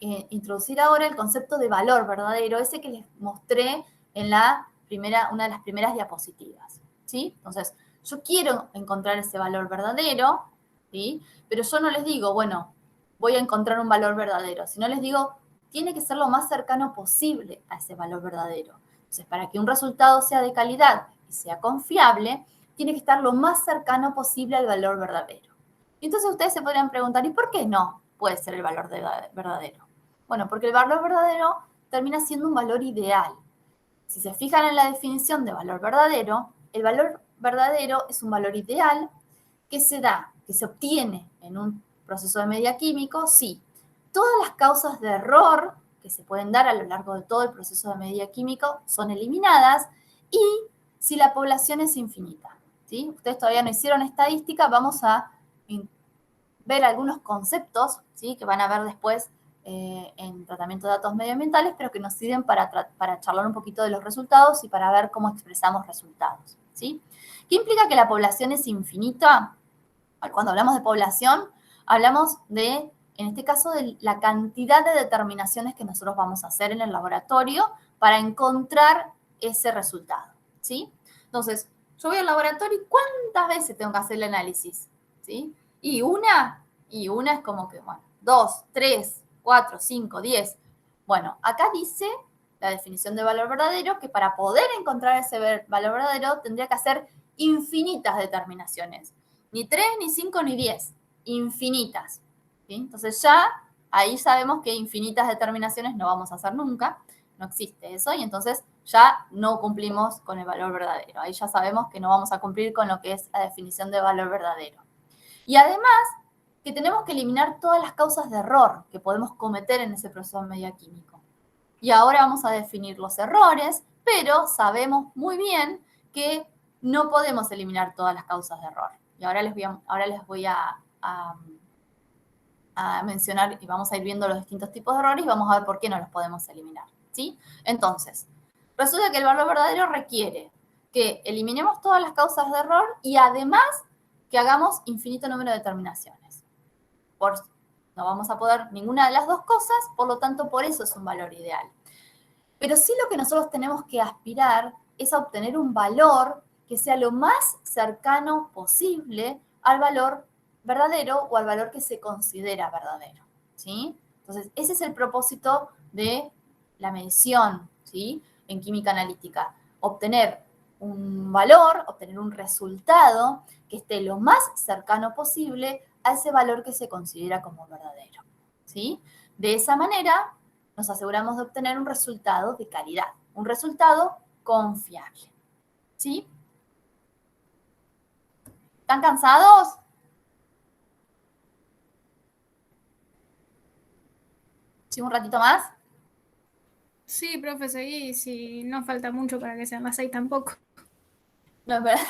introducir ahora el concepto de valor verdadero, ese que les mostré en una de las primeras diapositivas, ¿sí? Entonces, yo quiero encontrar ese valor verdadero, ¿sí? Pero yo no les digo, bueno, voy a encontrar un valor verdadero, sino les digo, tiene que ser lo más cercano posible a ese valor verdadero. Entonces, para que un resultado sea de calidad y sea confiable, tiene que estar lo más cercano posible al valor verdadero. Y entonces ustedes se podrían preguntar, ¿y por qué no puede ser el valor verdadero? Bueno, porque el valor verdadero termina siendo un valor ideal. Si se fijan en la definición de valor verdadero, el valor verdadero es un valor ideal que se obtiene en un proceso de medida químico si todas las causas de error que se pueden dar a lo largo de todo el proceso de medida químico son eliminadas y si la población es infinita, ¿sí? Ustedes todavía no hicieron estadística, vamos a ver algunos conceptos, ¿sí? Que van a ver después en tratamiento de datos medioambientales, pero que nos sirven para charlar un poquito de los resultados y para ver cómo expresamos resultados, ¿sí? ¿Qué implica que la población es infinita? Cuando hablamos de población, hablamos de, en este caso, de la cantidad de determinaciones que nosotros vamos a hacer en el laboratorio para encontrar ese resultado, ¿sí? Entonces, yo voy al laboratorio y ¿cuántas veces tengo que hacer el análisis? ¿Sí? Y una es como que, bueno, 2, 3, 4, 5, 10. Bueno, acá dice la definición de valor verdadero que para poder encontrar ese valor verdadero tendría que hacer infinitas determinaciones. Ni 3, ni 5, ni 10. Infinitas. ¿Sí? Entonces ya ahí sabemos que infinitas determinaciones no vamos a hacer nunca. No existe eso. Y entonces ya no cumplimos con el valor verdadero. Ahí ya sabemos que no vamos a cumplir con lo que es la definición de valor verdadero. Y además que tenemos que eliminar todas las causas de error que podemos cometer en ese proceso de medida químico. Y ahora vamos a definir los errores, pero sabemos muy bien que no podemos eliminar todas las causas de error. Y ahora les voy a mencionar y vamos a ir viendo los distintos tipos de errores y vamos a ver por qué no los podemos eliminar, ¿sí? Entonces, resulta que el valor verdadero requiere que eliminemos todas las causas de error y además que hagamos infinito número de determinaciones. No vamos a poder ninguna de las dos cosas, por lo tanto, por eso es un valor ideal. Pero sí lo que nosotros tenemos que aspirar es a obtener un valor que sea lo más cercano posible al valor verdadero o al valor que se considera verdadero, ¿sí? Entonces, ese es el propósito de la medición, ¿sí? En química analítica. Obtener un valor, obtener un resultado que esté lo más cercano posible a ese valor que se considera como verdadero, ¿sí? De esa manera, nos aseguramos de obtener un resultado de calidad, un resultado confiable, ¿sí? ¿Están cansados? ¿Sí, un ratito más? Sí, profe, seguí. Si no falta mucho para que sean las 6 tampoco. No, es verdad.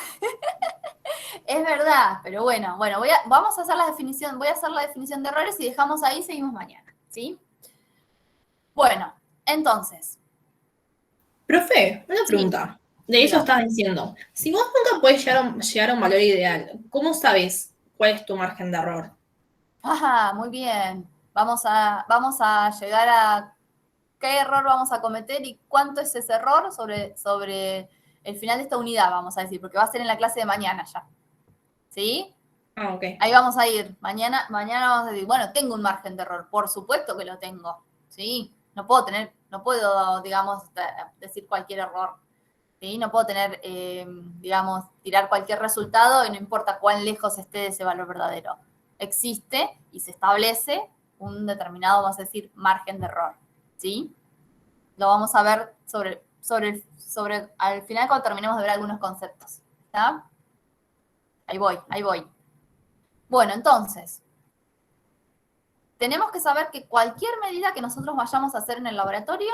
Es verdad, pero bueno, vamos a hacer la definición, voy a hacer la definición de errores y dejamos ahí, seguimos mañana, ¿sí? Bueno, entonces. Profe, una pregunta. De eso Diga. estás diciendo. Si vos nunca puedes llegar a un valor ideal, ¿cómo sabes cuál es tu margen de error? Ajá, muy bien. Vamos a llegar a qué error vamos a cometer y cuánto es ese error sobre el final de esta unidad, vamos a decir, porque va a ser en la clase de mañana ya. ¿Sí? Ah, ok. Ahí vamos a ir. Mañana vamos a decir, bueno, tengo un margen de error. Por supuesto que lo tengo. ¿Sí? No puedo, digamos, decir cualquier error. ¿Sí? No puedo tener, digamos, tirar cualquier resultado y no importa cuán lejos esté de ese valor verdadero. Existe y se establece un determinado, vamos a decir, margen de error. ¿Sí? Lo vamos a ver al final cuando terminemos de ver algunos conceptos. ¿Está? Ahí voy. Bueno, entonces, tenemos que saber que cualquier medida que nosotros vayamos a hacer en el laboratorio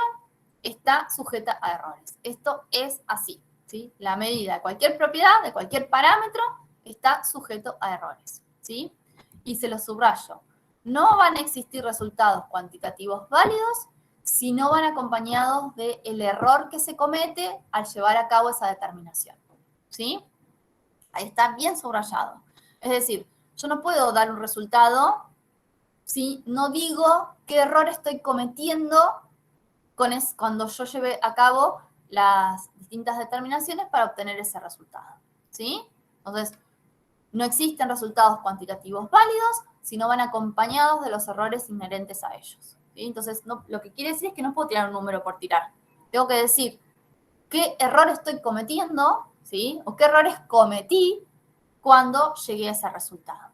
está sujeta a errores. Esto es así, ¿sí? La medida de cualquier propiedad, de cualquier parámetro, está sujeto a errores, ¿sí? Y se lo subrayo. No van a existir resultados cuantitativos válidos si no van acompañados del error que se comete al llevar a cabo esa determinación, ¿sí? Ahí está bien subrayado. Es decir, yo no puedo dar un resultado si no digo qué error estoy cometiendo cuando yo lleve a cabo las distintas determinaciones para obtener ese resultado. ¿Sí? Entonces, no existen resultados cuantitativos válidos si no van acompañados de los errores inherentes a ellos. ¿Sí? Entonces, lo que quiere decir es que no puedo tirar un número por tirar. Tengo que decir qué error estoy cometiendo, ¿sí? O qué errores cometí cuando llegué a ese resultado.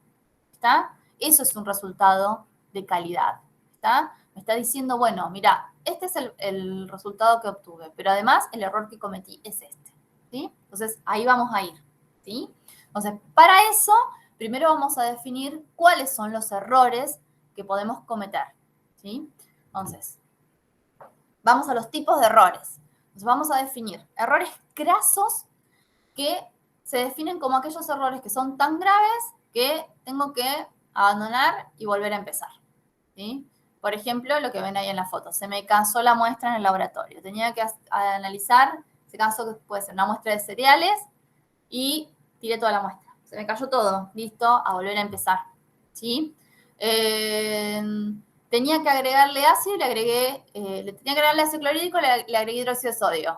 ¿Está? Eso es un resultado de calidad. ¿Está? Me está diciendo, bueno, mira, este es el resultado que obtuve, pero además el error que cometí es este. ¿Sí? Entonces, ahí vamos a ir. ¿Sí? Entonces, para eso, primero vamos a definir cuáles son los errores que podemos cometer. ¿Sí? Entonces, vamos a los tipos de errores. Entonces, vamos a definir errores crasos que se definen como aquellos errores que son tan graves que tengo que abandonar y volver a empezar. ¿Sí? Por ejemplo, lo que ven ahí en la foto. Se me cansó la muestra en el laboratorio. Tenía que analizar, ese caso que puede ser una muestra de cereales, y tiré toda la muestra. Se me cayó todo. Listo, a volver a empezar. ¿Sí? Tenía que agregarle ácido y tenía que agregarle ácido clorhídrico, le agregué hidróxido de sodio.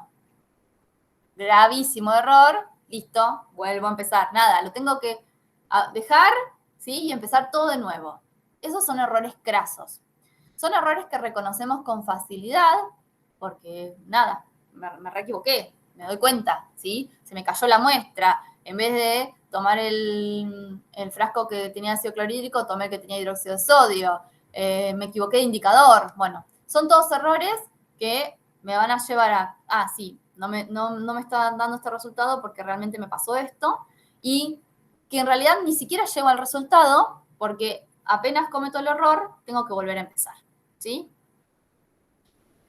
Gravísimo error. Listo, vuelvo a empezar. Nada, lo tengo que dejar, ¿sí? Y empezar todo de nuevo. Esos son errores crasos. Son errores que reconocemos con facilidad porque, nada, me re equivoqué, me doy cuenta, ¿sí? Se me cayó la muestra. En vez de tomar el frasco que tenía ácido clorhídrico, tomé el que tenía hidróxido de sodio. Me equivoqué de indicador. Bueno, son todos errores que me van a llevar a, sí, no me está dando este resultado porque realmente me pasó esto, y que en realidad ni siquiera llego al resultado porque apenas cometo el error, tengo que volver a empezar, ¿sí?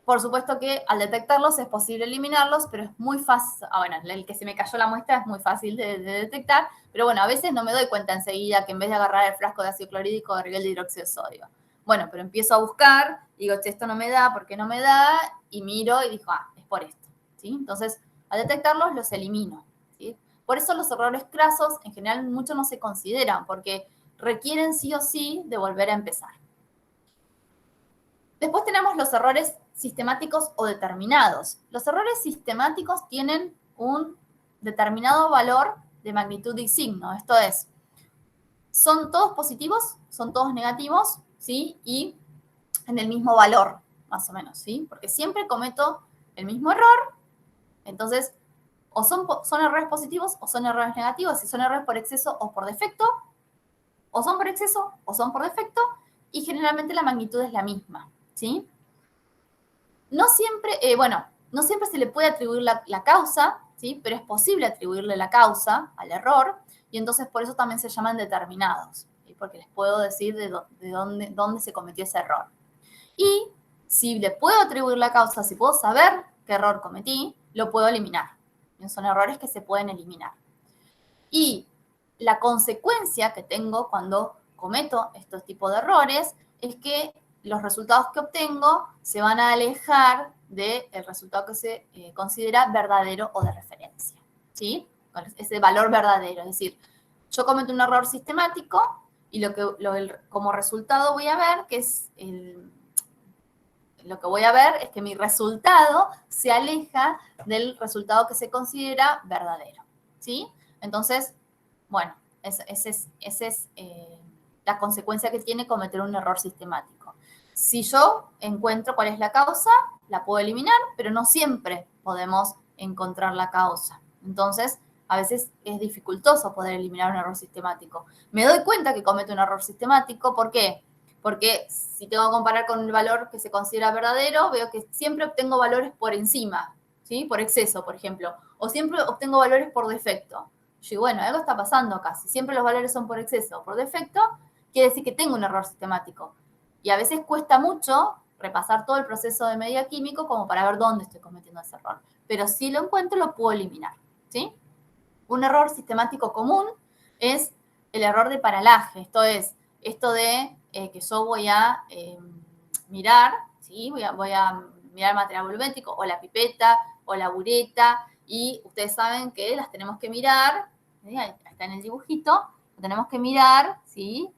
Por supuesto que al detectarlos es posible eliminarlos, pero es muy fácil. Bueno, el que se me cayó la muestra es muy fácil de detectar, pero bueno, a veces no me doy cuenta enseguida que en vez de agarrar el frasco de ácido clorhídrico, agregué el de hidróxido de sodio. Bueno, pero empiezo a buscar, digo, si esto no me da, ¿por qué no me da? Y miro y digo, es por esto, ¿sí? Entonces, al detectarlos, los elimino, ¿sí? Por eso los errores crasos, en general, mucho no se consideran, porque requieren sí o sí de volver a empezar. Después tenemos los errores sistemáticos o determinados. Los errores sistemáticos tienen un determinado valor de magnitud y signo. Esto es, son todos positivos, son todos negativos, ¿sí? Y en el mismo valor, más o menos, ¿sí? Porque siempre cometo el mismo error. Entonces, o son errores positivos o son errores negativos. Si son errores por exceso o por defecto, o son por exceso o son por defecto, y generalmente la magnitud es la misma, ¿sí? No siempre, no siempre se le puede atribuir la causa, ¿sí? Pero es posible atribuirle la causa al error, y y entonces por eso también se llaman determinados, ¿sí? Porque les puedo decir de dónde se cometió ese error. Y si le puedo atribuir la causa, si puedo saber qué error cometí, lo puedo eliminar. Son errores que se pueden eliminar. Y la consecuencia que tengo cuando cometo estos tipos de errores es que los resultados que obtengo se van a alejar del resultado que se considera verdadero o de referencia, ¿sí? Ese valor verdadero. Es decir, yo cometo un error sistemático y como resultado voy a ver que lo que voy a ver es que mi resultado se aleja del resultado que se considera verdadero, ¿sí? Entonces, bueno, esa es la consecuencia que tiene cometer un error sistemático. Si yo encuentro cuál es la causa, la puedo eliminar, pero no siempre podemos encontrar la causa. Entonces, a veces es dificultoso poder eliminar un error sistemático. Me doy cuenta que cometo un error sistemático, ¿por qué? Porque si tengo que comparar con el valor que se considera verdadero, veo que siempre obtengo valores por encima, ¿sí? Por exceso, por ejemplo. O siempre obtengo valores por defecto. Yo digo, bueno, algo está pasando acá. Si siempre los valores son por exceso o por defecto, quiere decir que tengo un error sistemático. Y a veces cuesta mucho repasar todo el proceso de medida químico como para ver dónde estoy cometiendo ese error. Pero si lo encuentro, lo puedo eliminar, ¿sí? Un error sistemático común es el error de paralaje. Esto es, esto de que yo voy a mirar, ¿sí? Voy a mirar el material volumétrico o la pipeta o la bureta, y ustedes saben que las tenemos que mirar, ¿sí? Ahí está en el dibujito, lo tenemos que mirar, ¿sí?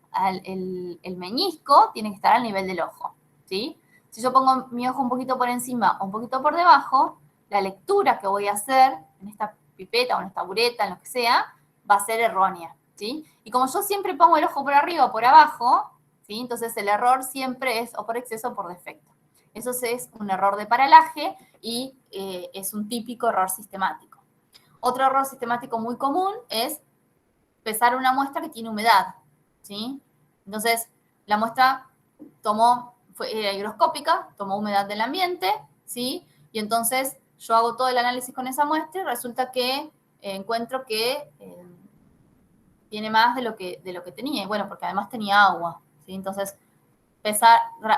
El meñisco tiene que estar al nivel del ojo, ¿sí? Si yo pongo mi ojo un poquito por encima o un poquito por debajo, la lectura que voy a hacer en esta pipeta o en esta bureta, en lo que sea, va a ser errónea, ¿sí? Y como yo siempre pongo el ojo por arriba o por abajo, ¿sí? Entonces el error siempre es o por exceso o por defecto. Eso es un error de paralaje y es un típico error sistemático. Otro error sistemático muy común es pesar una muestra que tiene humedad, ¿sí? Entonces, la muestra era higroscópica, tomó humedad del ambiente, ¿sí? Y entonces yo hago todo el análisis con esa muestra y resulta que encuentro que tiene más de lo que tenía. Y bueno, porque además tenía agua, ¿sí? Entonces,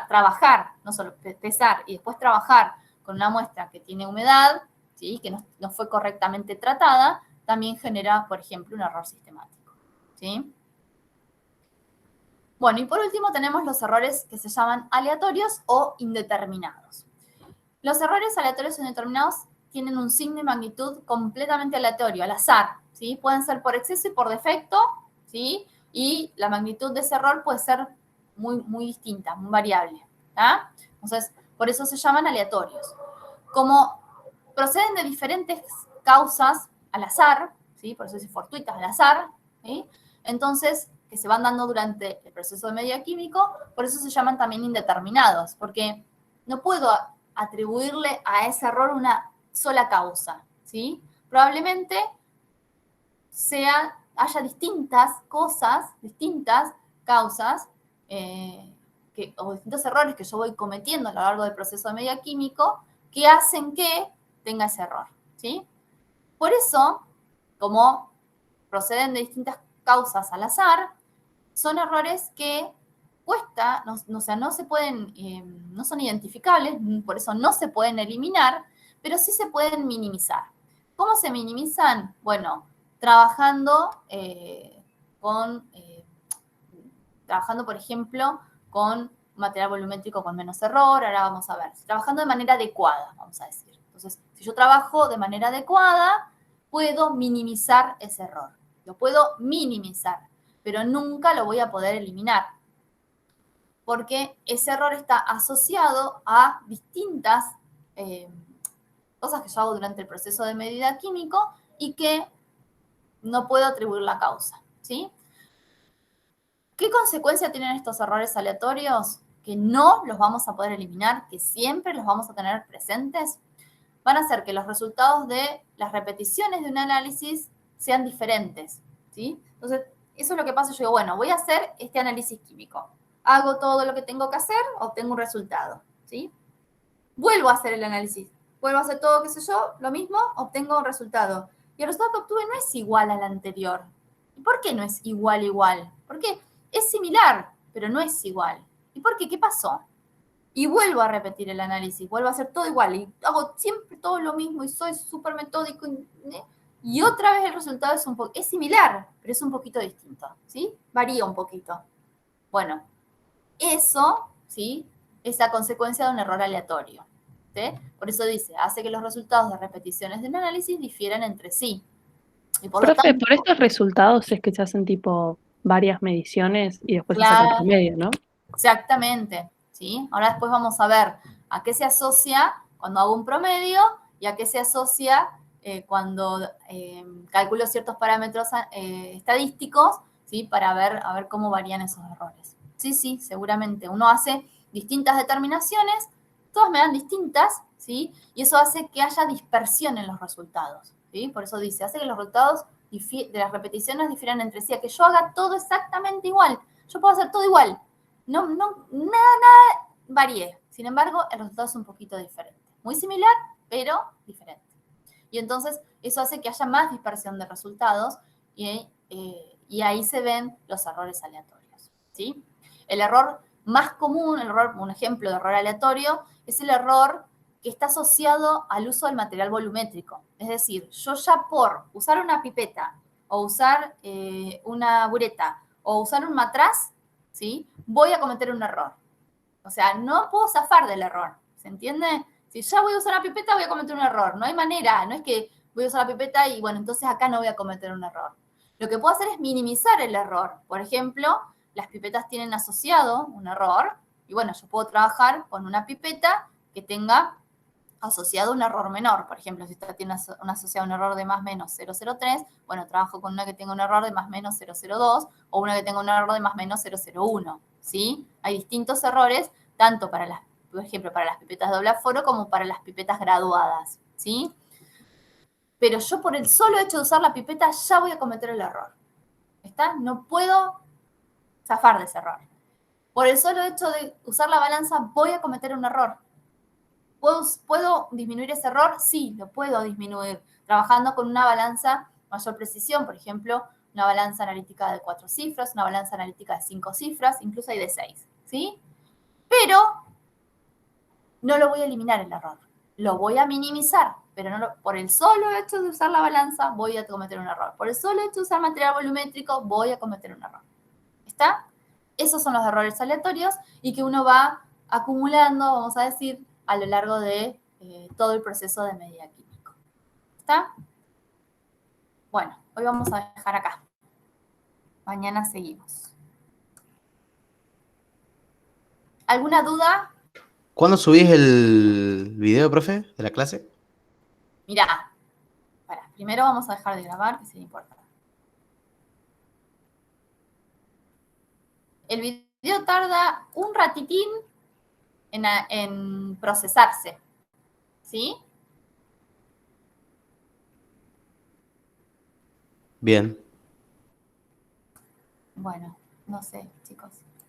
trabajar, no solo pesar y después trabajar con una muestra que tiene humedad, ¿sí? Que no fue correctamente tratada, también genera, por ejemplo, un error sistemático, ¿sí? Bueno, y por último tenemos los errores que se llaman aleatorios o indeterminados. Los errores aleatorios o indeterminados tienen un signo y magnitud completamente aleatorio, al azar, ¿sí? Pueden ser por exceso y por defecto, ¿sí? Y la magnitud de ese error puede ser muy, muy distinta, muy variable, ¿tá? Entonces, por eso se llaman aleatorios. Como proceden de diferentes causas al azar, ¿sí? Por eso es fortuitas al azar, ¿sí? Entonces, que se van dando durante el proceso de medida químico, por eso se llaman también indeterminados, porque no puedo atribuirle a ese error una sola causa, ¿sí? Probablemente haya distintas cosas, distintas causas, o distintos errores que yo voy cometiendo a lo largo del proceso de medida químico que hacen que tenga ese error, ¿sí? Por eso, como proceden de distintas causas al azar, son errores que cuesta, no se pueden, no son identificables, por eso no se pueden eliminar, pero sí se pueden minimizar. ¿Cómo se minimizan? Bueno, trabajando, por ejemplo, con material volumétrico con menos error. Ahora vamos a ver, trabajando de manera adecuada, vamos a decir. Entonces, si yo trabajo de manera adecuada, puedo minimizar ese error. Lo puedo minimizar, pero nunca lo voy a poder eliminar, porque ese error está asociado a distintas cosas que yo hago durante el proceso de medida químico y que no puedo atribuir la causa, ¿sí? ¿Qué consecuencia tienen estos errores aleatorios? Que no los vamos a poder eliminar, que siempre los vamos a tener presentes. Van a hacer que los resultados de las repeticiones de un análisis sean diferentes, ¿sí? Entonces, eso es lo que pasa. Yo digo, bueno, voy a hacer este análisis químico. Hago todo lo que tengo que hacer, obtengo un resultado, ¿sí? Vuelvo a hacer el análisis. Vuelvo a hacer todo, qué sé yo, lo mismo, obtengo un resultado. Y el resultado que obtuve no es igual al anterior. ¿Y por qué no es igual, igual? Porque es similar, pero no es igual. ¿Y por qué? ¿Qué pasó? Y vuelvo a repetir el análisis, vuelvo a hacer todo igual y hago siempre todo lo mismo y soy súper metódico. Y otra vez el resultado es similar, pero es un poquito distinto, ¿sí? Varía un poquito. Bueno, eso, ¿sí? Es la consecuencia de un error aleatorio. ¿Sí? Por eso dice, hace que los resultados de repeticiones del análisis difieran entre sí. Y por lo Profe, tanto, por estos resultados es que se hacen tipo varias mediciones y después se saca el claro, promedio, ¿no? exactamente, ¿sí? Ahora después vamos a ver a qué se asocia cuando hago un promedio y a qué se asocia cuando calculo ciertos parámetros estadísticos, ¿sí? Para ver, a ver cómo varían esos errores. Sí, sí, seguramente. Uno hace distintas determinaciones, todas me dan distintas, ¿sí? Y eso hace que haya dispersión en los resultados, ¿sí? Por eso dice, hace que los resultados de las repeticiones difieran entre sí, a que yo haga todo exactamente igual. Yo puedo hacer todo igual. Nada varíe. Sin embargo, el resultado es un poquito diferente. Muy similar, pero diferente. Y entonces eso hace que haya más dispersión de resultados y ahí se ven los errores aleatorios, ¿sí? El error más común, un ejemplo de error aleatorio, es el error que está asociado al uso del material volumétrico. Es decir, yo ya por usar una pipeta o usar una bureta o usar un matraz, ¿sí? Voy a cometer un error. O sea, no puedo zafar del error, ¿se entiende? Si ya voy a usar la pipeta, voy a cometer un error. No hay manera, no es que voy a usar la pipeta y bueno, entonces acá no voy a cometer un error. Lo que puedo hacer es minimizar el error. Por ejemplo, las pipetas tienen asociado un error y bueno, yo puedo trabajar con una pipeta que tenga asociado un error menor. Por ejemplo, si esta tiene asociado un error de más menos 0,03, bueno, trabajo con una que tenga un error de más menos 0,02 o una que tenga un error de más menos 0,01, ¿sí? Hay distintos errores, tanto para las, por ejemplo, para las pipetas de doble aforo como para las pipetas graduadas, ¿sí? Pero yo por el solo hecho de usar la pipeta ya voy a cometer el error, ¿está? No puedo zafar de ese error. Por el solo hecho de usar la balanza voy a cometer un error. ¿Puedo disminuir ese error? Sí, lo puedo disminuir, trabajando con una balanza mayor precisión, por ejemplo, una balanza analítica de 4 cifras, una balanza analítica de 5 cifras, incluso hay de 6, ¿sí? Pero no lo voy a eliminar el error, lo voy a minimizar, pero por el solo hecho de usar la balanza voy a cometer un error. Por el solo hecho de usar material volumétrico voy a cometer un error. ¿Está? Esos son los errores aleatorios y que uno va acumulando, vamos a decir, a lo largo de todo el proceso de medida químico. ¿Está? Bueno, hoy vamos a dejar acá. Mañana seguimos. ¿Alguna duda? ¿Cuándo subís el video, profe, de la clase? Mirá, primero vamos a dejar de grabar, que es importante. El video tarda un ratitín en procesarse, ¿sí? Bien. Bueno, no sé, chicos.